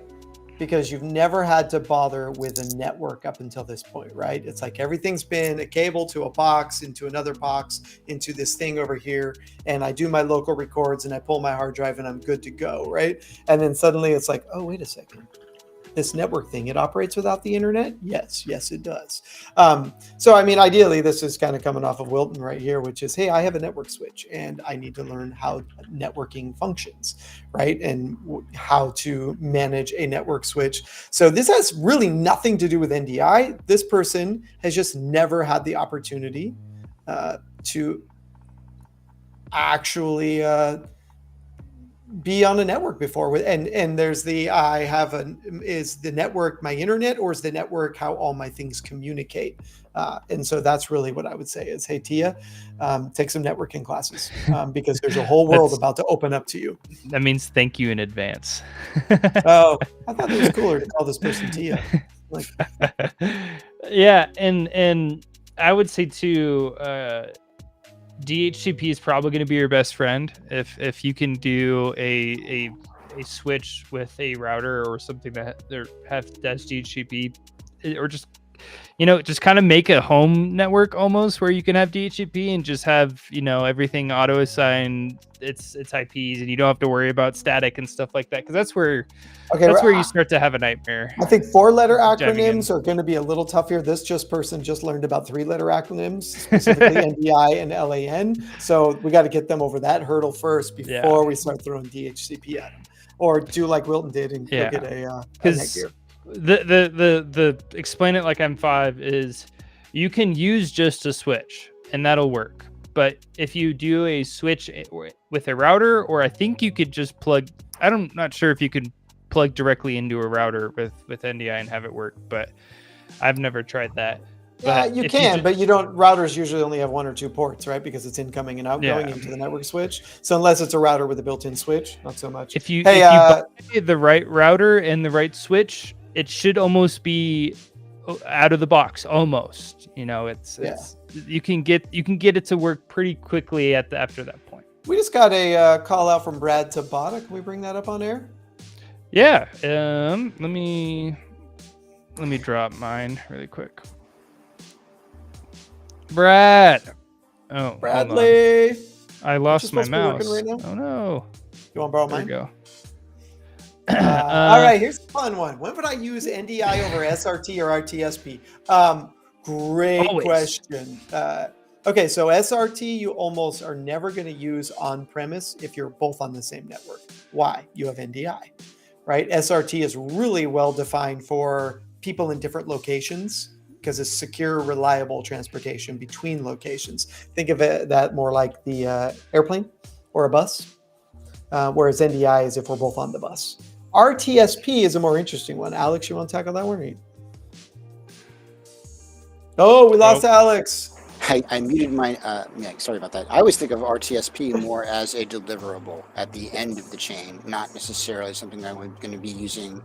because you've never had to bother with a network up until this point, right? It's like everything's been a cable to a box, into another box, into this thing over here, and I do my local records and I pull my hard drive and I'm good to go, right? And then suddenly it's like, oh, wait a second. This network thing, it operates without the internet? Yes, it does. So, I mean, ideally, this is kind of coming off of Wilton right here, which is, hey, I have a network switch and I need to learn how networking functions, right? And how to manage a network switch. So this has really nothing to do with NDI. This person has just never had the opportunity to actually be on a network before. And there's the is the network my internet, or is the network how all my things communicate? And so that's really what I would say is, hey, Tia, take some networking classes, because there's a whole world about to open up to you. That means thank you in advance. Oh, I thought it was cooler to call this person Tia. Like, yeah, and I would say too, DHCP is probably going to be your best friend if you can do a switch with a router or something that has DHCP, or just just kind of make a home network almost where you can have DHCP and just have everything auto assign its IPs, and you don't have to worry about static and stuff like that, because that's where you start to have a nightmare. I think 4-letter acronyms are going to be a little tough here. This person just learned about 3-letter acronyms, specifically NDI and LAN. So we got to get them over that hurdle first before we start throwing DHCP at them, or do like Wilton did and go get a Netgear. The explain it like I'm 5 is you can use just a switch and that'll work. But if you do a switch with a router, or I think you could just plug, I'm not sure if you could plug directly into a router with NDI and have it work, but I've never tried that. Yeah, you can, but you don't. Routers usually only have 1 or 2 ports, right? Because it's incoming and outgoing into the network switch. So unless it's a router with a built-in switch, not so much. If you buy the right router and the right switch, it should almost be out of the box. Almost, it's you can get it to work pretty quickly after that point. We just got a call out from Brad Tabata. Can we bring that up on air? Yeah. Let me drop mine really quick. Brad. Oh, Bradley. I lost my mouse. Right now? Oh no. You want to borrow mine? There you go. All right, here's a fun one. When would I use NDI over SRT or RTSP? Great question. Okay, so SRT you almost are never going to use on premise if you're both on the same network. Why? You have NDI, right? SRT is really well defined for people in different locations because it's secure, reliable transportation between locations. Think of that more like the airplane or a bus, whereas NDI is if we're both on the bus. RTSP is a more interesting one. Alex, you want to tackle that one? Or you? Oh, we lost Alex. I muted my, sorry about that. I always think of RTSP more as a deliverable at the end of the chain, not necessarily something that I'm going to be using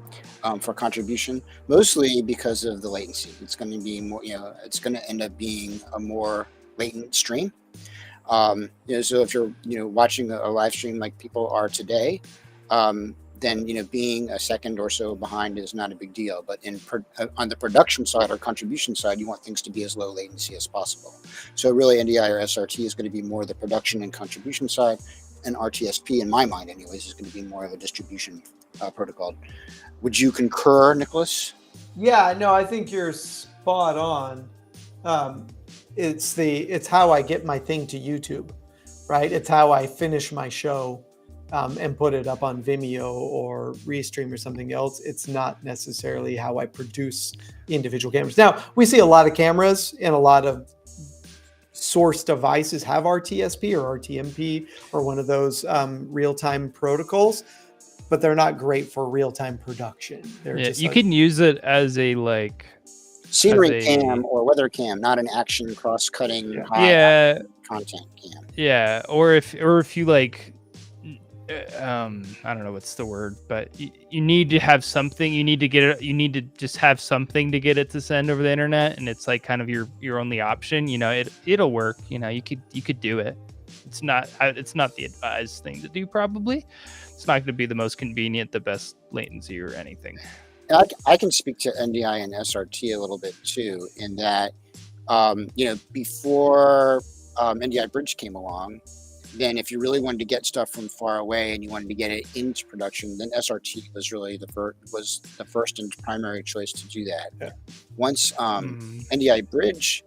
for contribution, mostly because of the latency. It's going to be more, it's going to end up being a more latent stream. So if you're, watching a live stream like people are today, then being a second or so behind is not a big deal. But on the production side or contribution side, you want things to be as low latency as possible. So really, NDI or SRT is going to be more the production and contribution side, and RTSP, in my mind, anyways, is going to be more of a distribution protocol. Would you concur, Nicholas? Yeah, no, I think you're spot on. It's how I get my thing to YouTube, right? It's how I finish my show. And put it up on Vimeo or Restream or something else. It's not necessarily how I produce individual cameras. Now, we see a lot of cameras and a lot of source devices have RTSP or RTMP or one of those real-time protocols, but they're not great for real-time production. You can use it as a scenery cam or weather cam, not an action cross-cutting content cam. Yeah, or if you I don't know what's the word, but you need to have something. You need to get it. You need to just have something to get it to send over the internet, and it's like kind of your only option. It'll work. You could do it. It's not the advised thing to do. Probably, it's not going to be the most convenient, the best latency or anything. I can speak to NDI and SRT a little bit too, in that before NDI Bridge came along. Then if you really wanted to get stuff from far away and you wanted to get it into production, then SRT was really the first and primary choice to do that. Yeah. Once NDI Bridge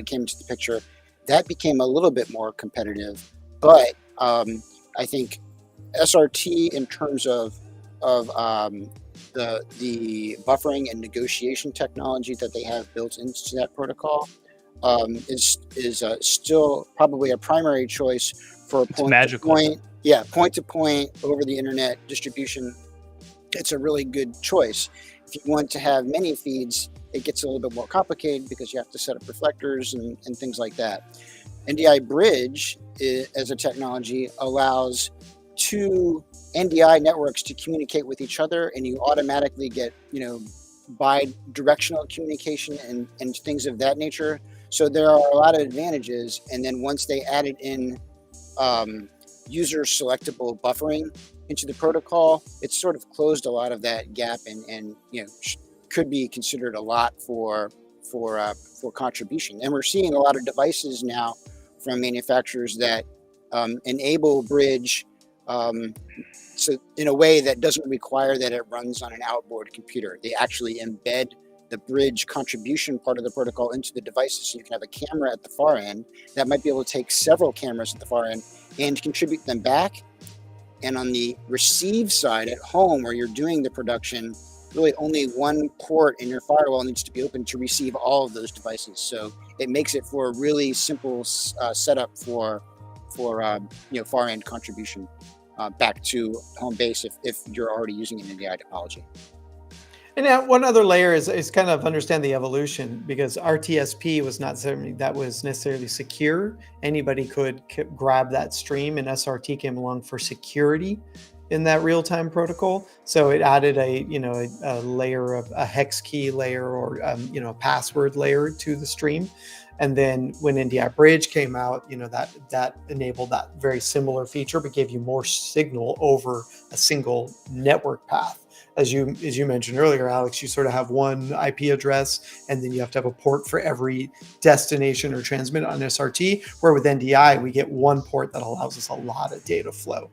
came into the picture, that became a little bit more competitive. But I think SRT, in terms of the buffering and negotiation technology that they have built into that protocol, is still probably a primary choice for It's magical. point to point over the internet distribution. It's a really good choice. If you want to have many feeds, it gets a little bit more complicated because you have to set up reflectors and things like that. NDI Bridge as a technology allows two NDI networks to communicate with each other, and you automatically get, bi-directional communication and things of that nature. So there are a lot of advantages. And then once they added in user selectable buffering into the protocol, it's sort of closed a lot of that gap, and could be considered a lot for contribution. And we're seeing a lot of devices now from manufacturers that enable Bridge, so in a way that doesn't require that it runs on an outboard computer. They actually embed the Bridge contribution part of the protocol into the devices, so you can have a camera at the far end that might be able to take several cameras at the far end and contribute them back. And on the receive side at home, where you're doing the production, really only one port in your firewall needs to be open to receive all of those devices. So it makes it for a really simple setup for far end contribution back to home base if you're already using an NDI topology. And now one other layer is kind of understand the evolution, because RTSP was not something that was necessarily secure. Anybody could grab that stream, and SRT came along for security in that real-time protocol. So it added a layer of a hex key layer, or a password layer to the stream. And then when NDI Bridge came out, that enabled that very similar feature, but gave you more signal over a single network path. As you mentioned earlier, Alex, you sort of have one IP address, and then you have to have a port for every destination or transmit on SRT, where with NDI, we get one port that allows us a lot of data flow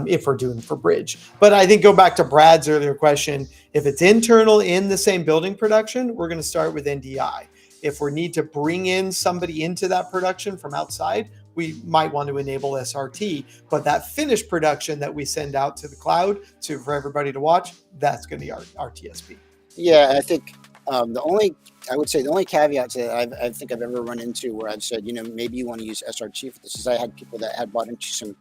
if we're doing for Bridge. But I think, go back to Brad's earlier question, if it's internal in the same building production, we're going to start with NDI. If we need to bring in somebody into that production from outside, we might want to enable SRT, but that finished production that we send out to the cloud for everybody to watch, that's going to be our RTSP. Yeah, I think the only caveat to that I think I've ever run into where I've said, maybe you want to use SRT for this, is I had people that had bought into some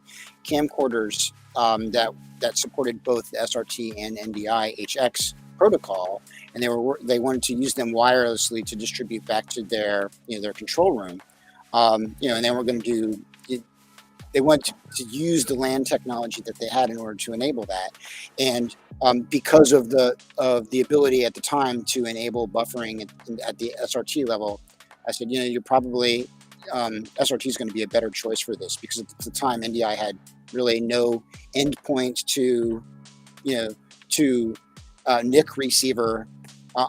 camcorders that supported both the SRT and NDI HX protocol, and they wanted to use them wirelessly to distribute back to their control room. And then we're going to they want to use the LAN technology that they had in order to enable that. And because of the ability at the time to enable buffering at the SRT level, I said, you're probably SRT is going to be a better choice for this, because at the time NDI had really no endpoint to NIC receiver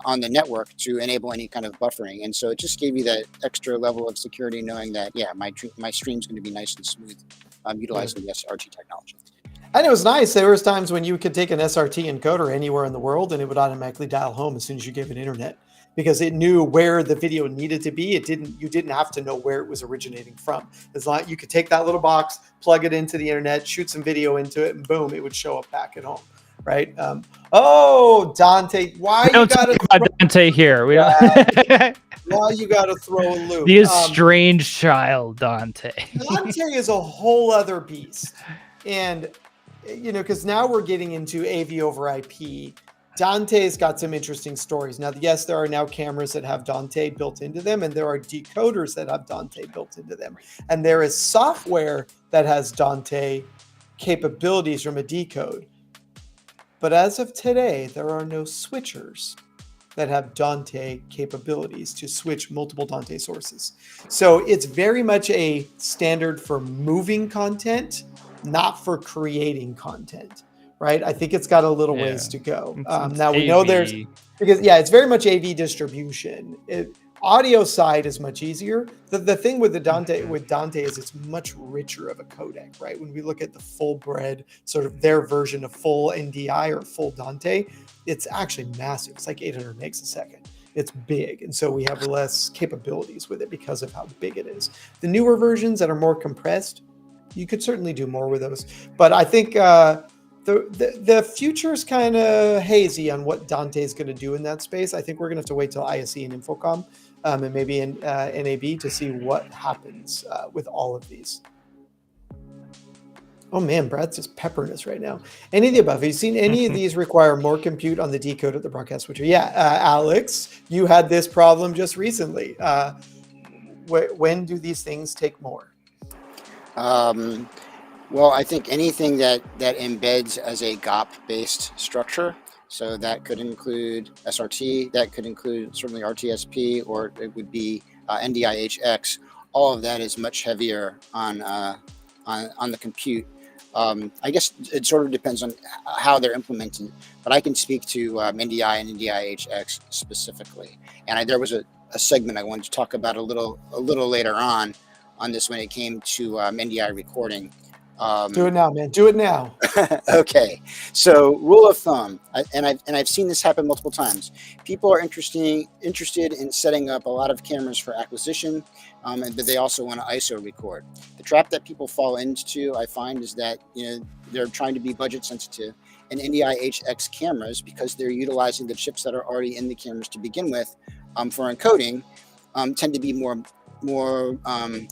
on the network to enable any kind of buffering. And so it just gave you that extra level of security, knowing that, my stream's going to be nice and smooth utilizing the SRT technology. And it was nice. There was times when you could take an SRT encoder anywhere in the world, and it would automatically dial home as soon as you gave it internet, because it knew where the video needed to be. You didn't have to know where it was originating from. As long you could take that little box, plug it into the internet, shoot some video into it, and boom, it would show up back at home. Right. Dante, why you don't gotta talk about Dante here? We don't. Why you gotta throw a loop? The estranged child, Dante. Dante is a whole other beast, and because now we're getting into AV over IP. Dante's got some interesting stories. Now, yes, there are now cameras that have Dante built into them, and there are decoders that have Dante built into them, and there is software that has Dante capabilities from a decode. But as of today, there are no switchers that have Dante capabilities to switch multiple Dante sources. So it's very much a standard for moving content, not for creating content, right? I think it's got a little ways to go. Now we know it's very much AV distribution. Audio side is much easier. The thing with Dante is it's much richer of a codec, right? When we look at the full bred, sort of their version of full NDI or full Dante, it's actually massive. It's like 800 megs a second. It's big. And so we have less capabilities with it because of how big it is. The newer versions that are more compressed, you could certainly do more with those. But I think the future is kind of hazy on what Dante is going to do in that space. I think we're going to have to wait till ISE and Infocom and maybe in NAB to see what happens with all of these. Oh man, Brad's just peppering us right now. Any of the above? Have you seen any of these require more compute on the decode of the broadcast switcher? Yeah, Alex, you had this problem just recently. When do these things take more? Well, I think anything that embeds as a GOP-based structure, so that could include SRT, that could include certainly RTSP, or it would be NDI-HX. All of that is much heavier on the compute. I guess it sort of depends on how they're implemented, but I can speak to NDI and NDI-HX specifically. And there was a segment I wanted to talk about a little later on this when it came to NDI recording. Do it now, man. Do it now. Okay. So rule of thumb, and I've seen this happen multiple times. People are interested in setting up a lot of cameras for acquisition, but they also want to ISO record. The trap that people fall into, I find, is that they're trying to be budget sensitive, and NDI-HX cameras, because they're utilizing the chips that are already in the cameras to begin with for encoding, tend to be more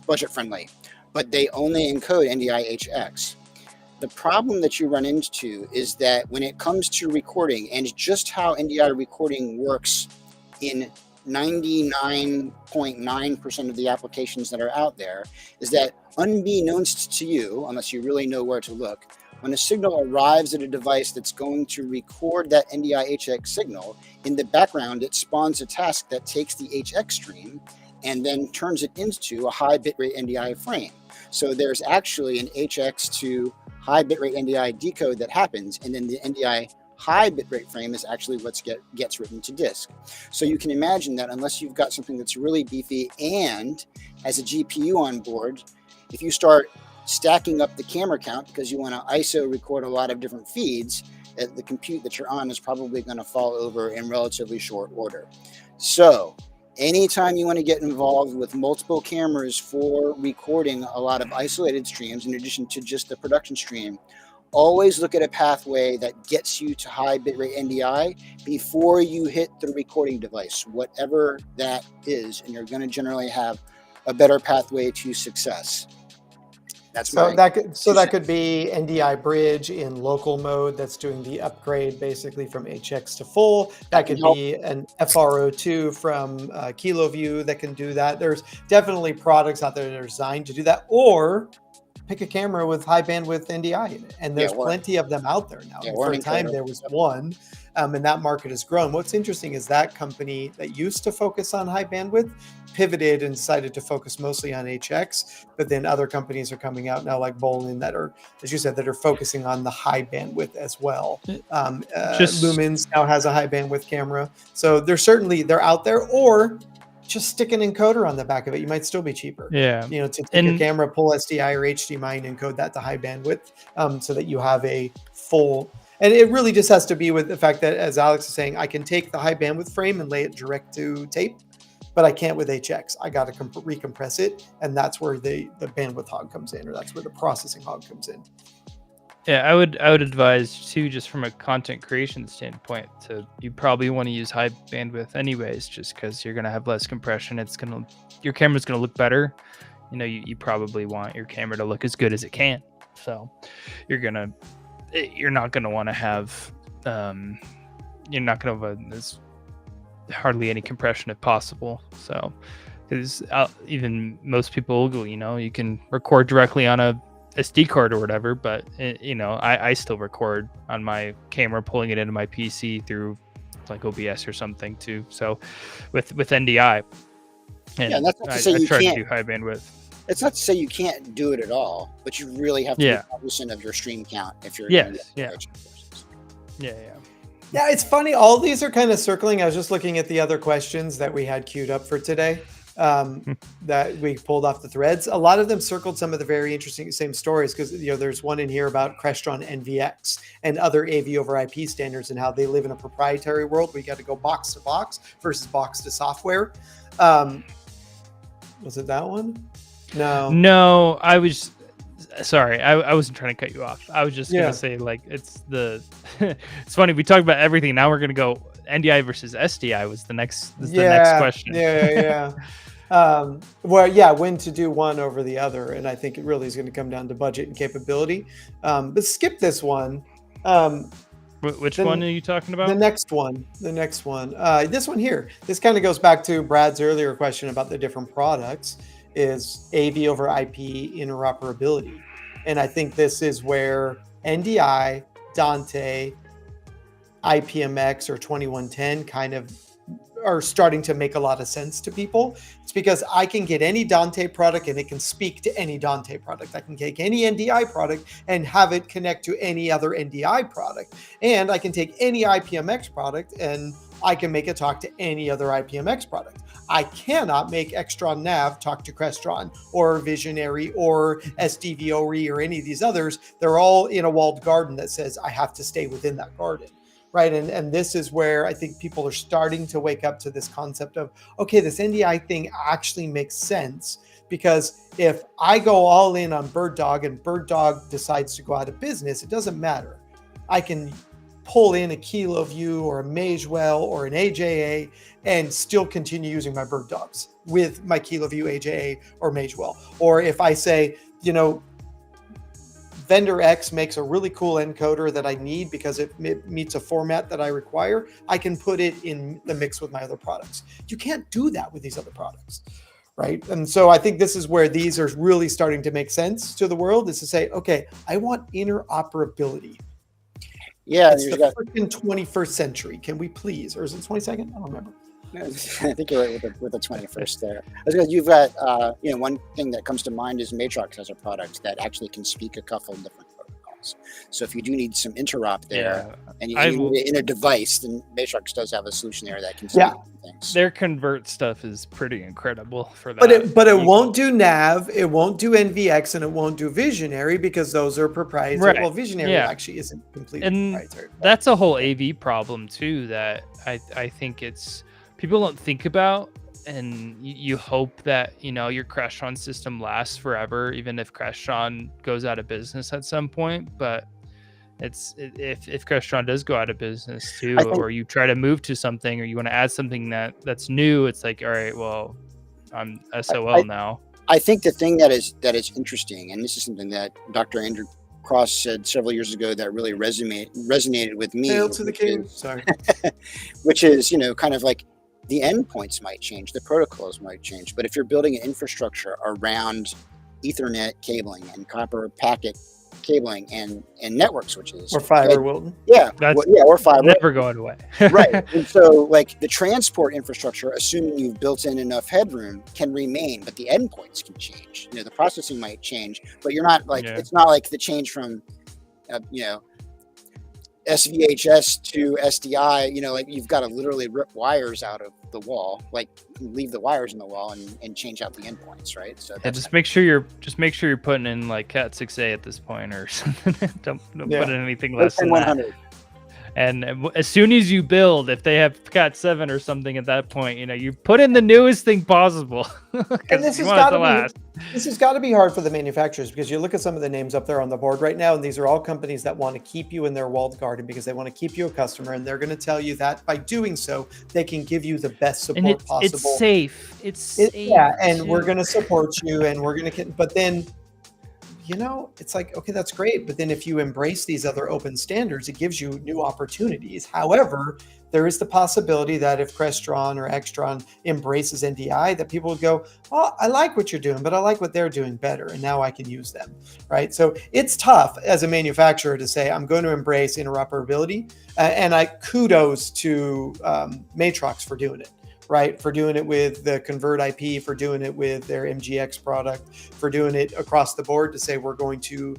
budget friendly. But they only encode NDI-HX. The problem that you run into is that when it comes to recording, and just how NDI recording works in 99.9% of the applications that are out there, is that unbeknownst to you, unless you really know where to look, when a signal arrives at a device that's going to record that NDI-HX signal, in the background it spawns a task that takes the HX stream and then turns it into a high bitrate NDI frame. So there's actually an HX to high bitrate NDI decode that happens, and then the NDI high bitrate frame is actually what gets written to disk. So you can imagine that unless you've got something that's really beefy and has a GPU on board, if you start stacking up the camera count because you want to ISO record a lot of different feeds, the compute that you're on is probably going to fall over in relatively short order. So anytime you want to get involved with multiple cameras for recording a lot of isolated streams, in addition to just the production stream, always look at a pathway that gets you to high bitrate NDI before you hit the recording device, whatever that is, and you're going to generally have a better pathway to success. That could be NDI bridge in local mode that's doing the upgrade basically from HX to full. That could be an FRO2 from KiloView that can do that. There's definitely products out there that are designed to do that, or pick a camera with high bandwidth NDI in it. And there's plenty of them out there now. For a time there was one, and that market has grown. What's interesting is that company that used to focus on high bandwidth pivoted and decided to focus mostly on HX, but then other companies are coming out now like Bolin that are, as you said, that are focusing on the high bandwidth as well. Lumens now has a high bandwidth camera. So they're out there, or just stick an encoder on the back of it. You might still be cheaper. Yeah. To take your camera, pull SDI or HDMI and encode that to high bandwidth so that you have a full. And it really just has to be with the fact that, as Alex is saying, I can take the high bandwidth frame and lay it direct to tape, but I can't with HX. I got to recompress it. And that's where the bandwidth hog comes in, or that's where the processing hog comes in. Yeah, I would advise too, just from a content creation standpoint, you probably want to use high bandwidth anyways, just because you're gonna have less compression. Your camera's gonna look better. You probably want your camera to look as good as it can. So you're not gonna want to have this hardly any compression if possible. So because even most people, you can record directly on a SD card or whatever, but I still record on my camera, pulling it into my PC through like OBS or something too. So with NDI, and that's not to say you can't do high bandwidth. It's not to say you can't do it at all, but you really have to be cognizant of your stream count if you're Yeah, it's funny. All these are kind of circling. I was just looking at the other questions that we had queued up for today. That we pulled off the threads. A lot of them circled some of the very interesting same stories, because there's one in here about Crestron NVX and other AV over IP standards and how they live in a proprietary world where you got to go box to box versus box to software. Was it that one? No, I was sorry. I wasn't trying to cut you off. I was just gonna say, like, it's funny, we talked about everything. Now we're gonna go NDI versus SDI was the next question. Yeah. Well, yeah, when to do one over the other. And I think it really is going to come down to budget and capability. But skip this one. Which one are you talking about? The next one. This one here. This kind of goes back to Brad's earlier question about the different products, is AV over IP interoperability. And I think this is where NDI, Dante, IPMX, or 2110 kind of are starting to make a lot of sense to people. It's because I can get any Dante product and it can speak to any Dante product. I can take any NDI product and have it connect to any other NDI product. And I can take any IPMX product and I can make it talk to any other IPMX product. I cannot make Extron Nav talk to Crestron or Visionary or SDVORE or any of these others. They're all in a walled garden that says I have to stay within that garden. Right. And this is where I think people are starting to wake up to this concept of, okay, this NDI thing actually makes sense, because if I go all in on Bird Dog and Bird Dog decides to go out of business, it doesn't matter. I can pull in a KiloView or a Magewell or an AJA and still continue using my Bird Dogs with my KiloView, AJA, or Magewell. Or if I say, vendor X makes a really cool encoder that I need because it meets a format that I require, I can put it in the mix with my other products. You can't do that with these other products, right? And so I think this is where these are really starting to make sense to the world, is to say, okay, I want interoperability. Yeah, it's the freaking 21st century. Can we please? Or is it 22nd? I don't remember. I think you're right with the 21st there. You've got, one thing that comes to mind is Matrox has a product that actually can speak a couple of different protocols. So if you do need some interop there, and you need it in a device, then Matrox does have a solution there that can speak things. Their convert stuff is pretty incredible for that. But it won't do Nav, it won't do NVX, and it won't do Visionary, because those are proprietary. Right. Well, Visionary actually isn't completely proprietary. That's a whole AV problem too that I think it's people don't think about, and you hope that your Crestron system lasts forever, even if Crestron goes out of business at some point. But if Crestron does go out of business too, or you try to move to something, or you want to add something that's new, it's like, all right, well, I'm SOL now. I think the thing that is interesting, and this is something that Dr. Andrew Cross said several years ago that really resonated with me. Hail to the king. Sorry. Which is, kind of like, the endpoints might change, the protocols might change, but if you're building an infrastructure around Ethernet cabling and copper packet cabling and network switches, or fiber, Wilton, or fiber, never going away, right? And so, like, the transport infrastructure, assuming you've built in enough headroom, can remain, but the endpoints can change. The processing might change, but you're not like it's not like the change from, SVHS to SDI, like, you've got to literally rip wires out of the wall, like leave the wires in the wall and change out the endpoints, right? So just make sure you're putting in like Cat 6A at this point or something. don't put in anything less than 100. And as soon as you build, if they have Cat 7 or something at that point, you put in the newest thing possible. And this has got to be hard for the manufacturers, because you look at some of the names up there on the board right now, and these are all companies that want to keep you in their walled garden because they want to keep you a customer, and they're going to tell you that by doing so, they can give you the best support possible. It's safe. It's safe. And we're going to support you, and we're going to, but then, it's like, okay, that's great. But then if you embrace these other open standards, it gives you new opportunities. However, there is the possibility that if Crestron or Extron embraces NDI, that people would go, oh, I like what you're doing, but I like what they're doing better, and now I can use them, right? So it's tough as a manufacturer to say, I'm going to embrace interoperability. And I kudos to Matrox for doing it. Right, for doing it with the Convert IP, for doing it with their MGX product, for doing it across the board to say we're going to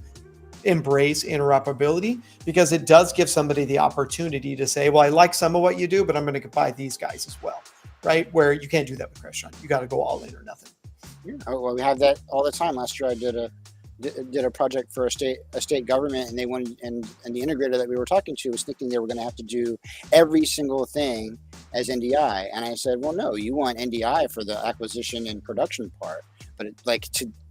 embrace interoperability, because it does give somebody the opportunity to say, well, I like some of what you do, but I'm going to buy these guys as well, right? Where you can't do that with Crestron. You got to go all in or nothing. Yeah, well, we have that all the time. Last year I did a project for a state government, and they wanted, and the integrator that we were talking to was thinking they were going to have to do every single thing as NDI. And I said, well, no, you want NDI for the acquisition and production part, but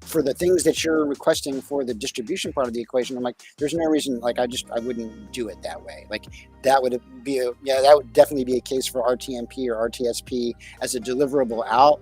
for the things that you're requesting for the distribution part of the equation, I'm like, there's no reason, like, I wouldn't do it that way. Like, that would be that would definitely be a case for RTMP or RTSP as a deliverable out.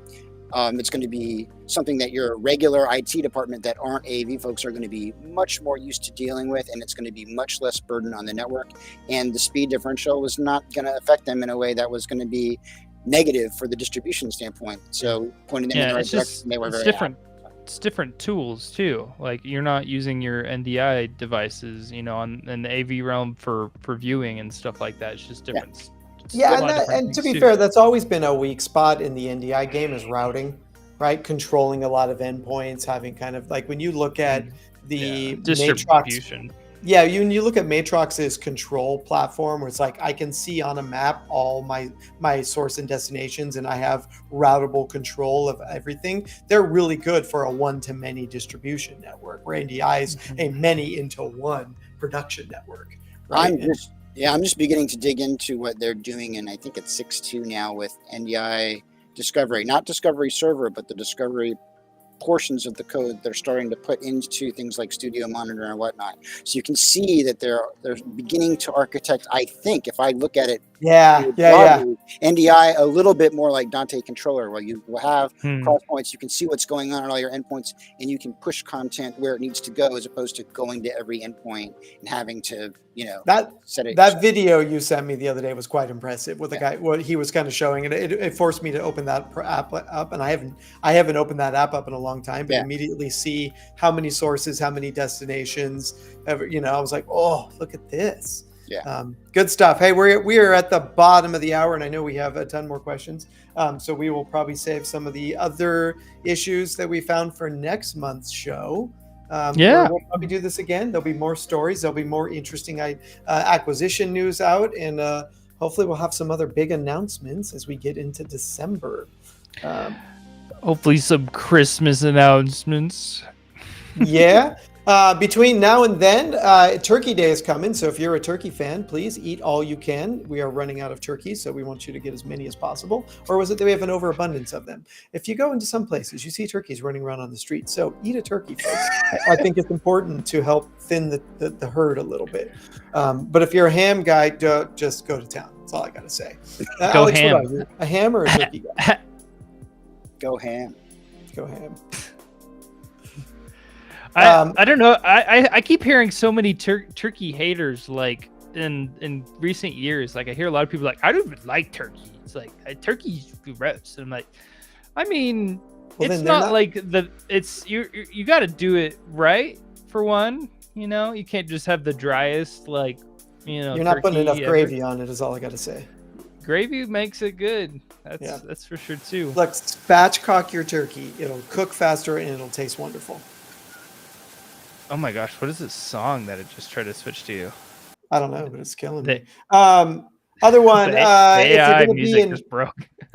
It's going to be something that your regular IT department that aren't AV folks are going to be much more used to dealing with, and it's going to be much less burden on the network. And the speed differential was not going to affect them in a way that was going to be negative for the distribution standpoint. So pointing them in the right direction, they were very different. It's different tools too. Like, you're not using your NDI devices, you know, in the AV realm for viewing and stuff like that. It's just different. Yeah, and to be fair, that's always been a weak spot in the NDI game is routing, right? Controlling a lot of endpoints, having kind of like when you look at the distribution. When you look at Matrox's control platform, where it's like I can see on a map all my source and destinations, and I have routable control of everything. They're really good for a one-to-many distribution network, where NDI is a many into one production network. Right? I'm just beginning to dig into what they're doing, and I think it's 6.2 now with NDI Discovery, not Discovery Server, but the Discovery portions of the code they're starting to put into things like Studio Monitor and whatnot. So you can see that they're beginning to architect, I think, if I look at it, NDI a little bit more like Dante Controller, where you will have cross points, you can see what's going on all your endpoints, and you can push content where it needs to go, as opposed to going to every endpoint and having to, set it. That video you sent me the other day was quite impressive with the guy, what he was kind of showing, and it forced me to open that app up, and I haven't opened that app up in a long time, but immediately see how many sources, how many destinations, I was like, oh, look at this. Good stuff. Hey, we are at the bottom of the hour, and I know we have a ton more questions. So we will probably save some of the other issues that we found for next month's show. We'll probably do this again. There'll be more stories. There'll be more interesting acquisition news out, and hopefully we'll have some other big announcements as we get into December. Hopefully some Christmas announcements. Between now and then, Turkey Day is coming. So if you're a turkey fan, please eat all you can. We are running out of turkeys, so we want you to get as many as possible. Or was it that we have an overabundance of them? If you go into some places, you see turkeys running around on the street. So eat a turkey, folks. I think it's important to help thin the herd a little bit. But if you're a ham guy, just go to town. That's all I got to say. Go Alex, ham. A ham or a turkey guy? Go ham. Go ham. I don't know. I keep hearing so many turkey haters, like in recent years. Like, I hear a lot of people like, I don't even like turkey. It's like turkey's gross. And I'm like, I mean, it's not like you got to do it right for one. You can't just have the driest, like, You're not putting enough gravy on it, is all I got to say. Gravy makes it good. That's for sure too. Look, spatchcock your turkey. It'll cook faster and it'll taste wonderful. Oh my gosh, what is this song that it just tried to switch to? I don't know, but it's killing me. Other one,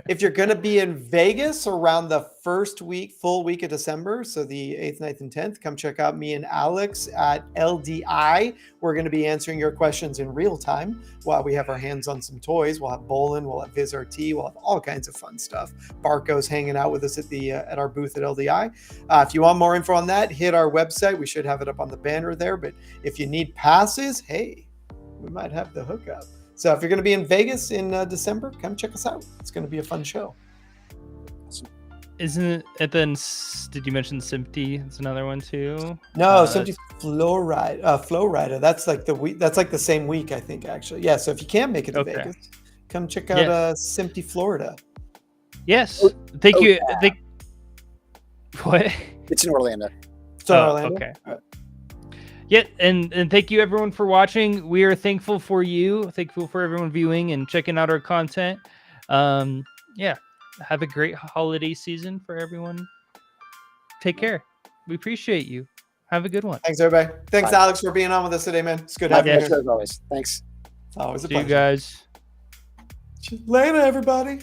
if you're going to be in Vegas around the full week of December, so the 8th, 9th, and 10th, come check out me and Alex at LDI. We're going to be answering your questions in real time while we have our hands on some toys. We'll have bowling, we'll have VizRT, we'll have all kinds of fun stuff. Barco's hanging out with us at our booth at LDI. If you want more info on that, hit our website. We should have it up on the banner there. But if you need passes, hey, we might have the hookup. So if you're going to be in Vegas in December, come check us out. It's going to be a fun show. Isn't it then? Did you mention SMPTE? It's another one too. No, SMPTE Flowrider. That's like the week. That's like the same week, I think. Actually, yeah. So if you can't make it to Vegas, come check out SMPTE Florida. Yes. Thank you. What? It's in Orlando. It's in Orlando. Okay. Yeah, and thank you everyone for watching. We are thankful for you. Thankful for everyone viewing and checking out our content. Have a great holiday season for everyone. Take care. We appreciate you. Have a good one. Thanks, everybody. Thanks, Alex, for being on with us today, man. It's good having you here. As always. Thanks. It's always a See pleasure. you guys. Later, everybody.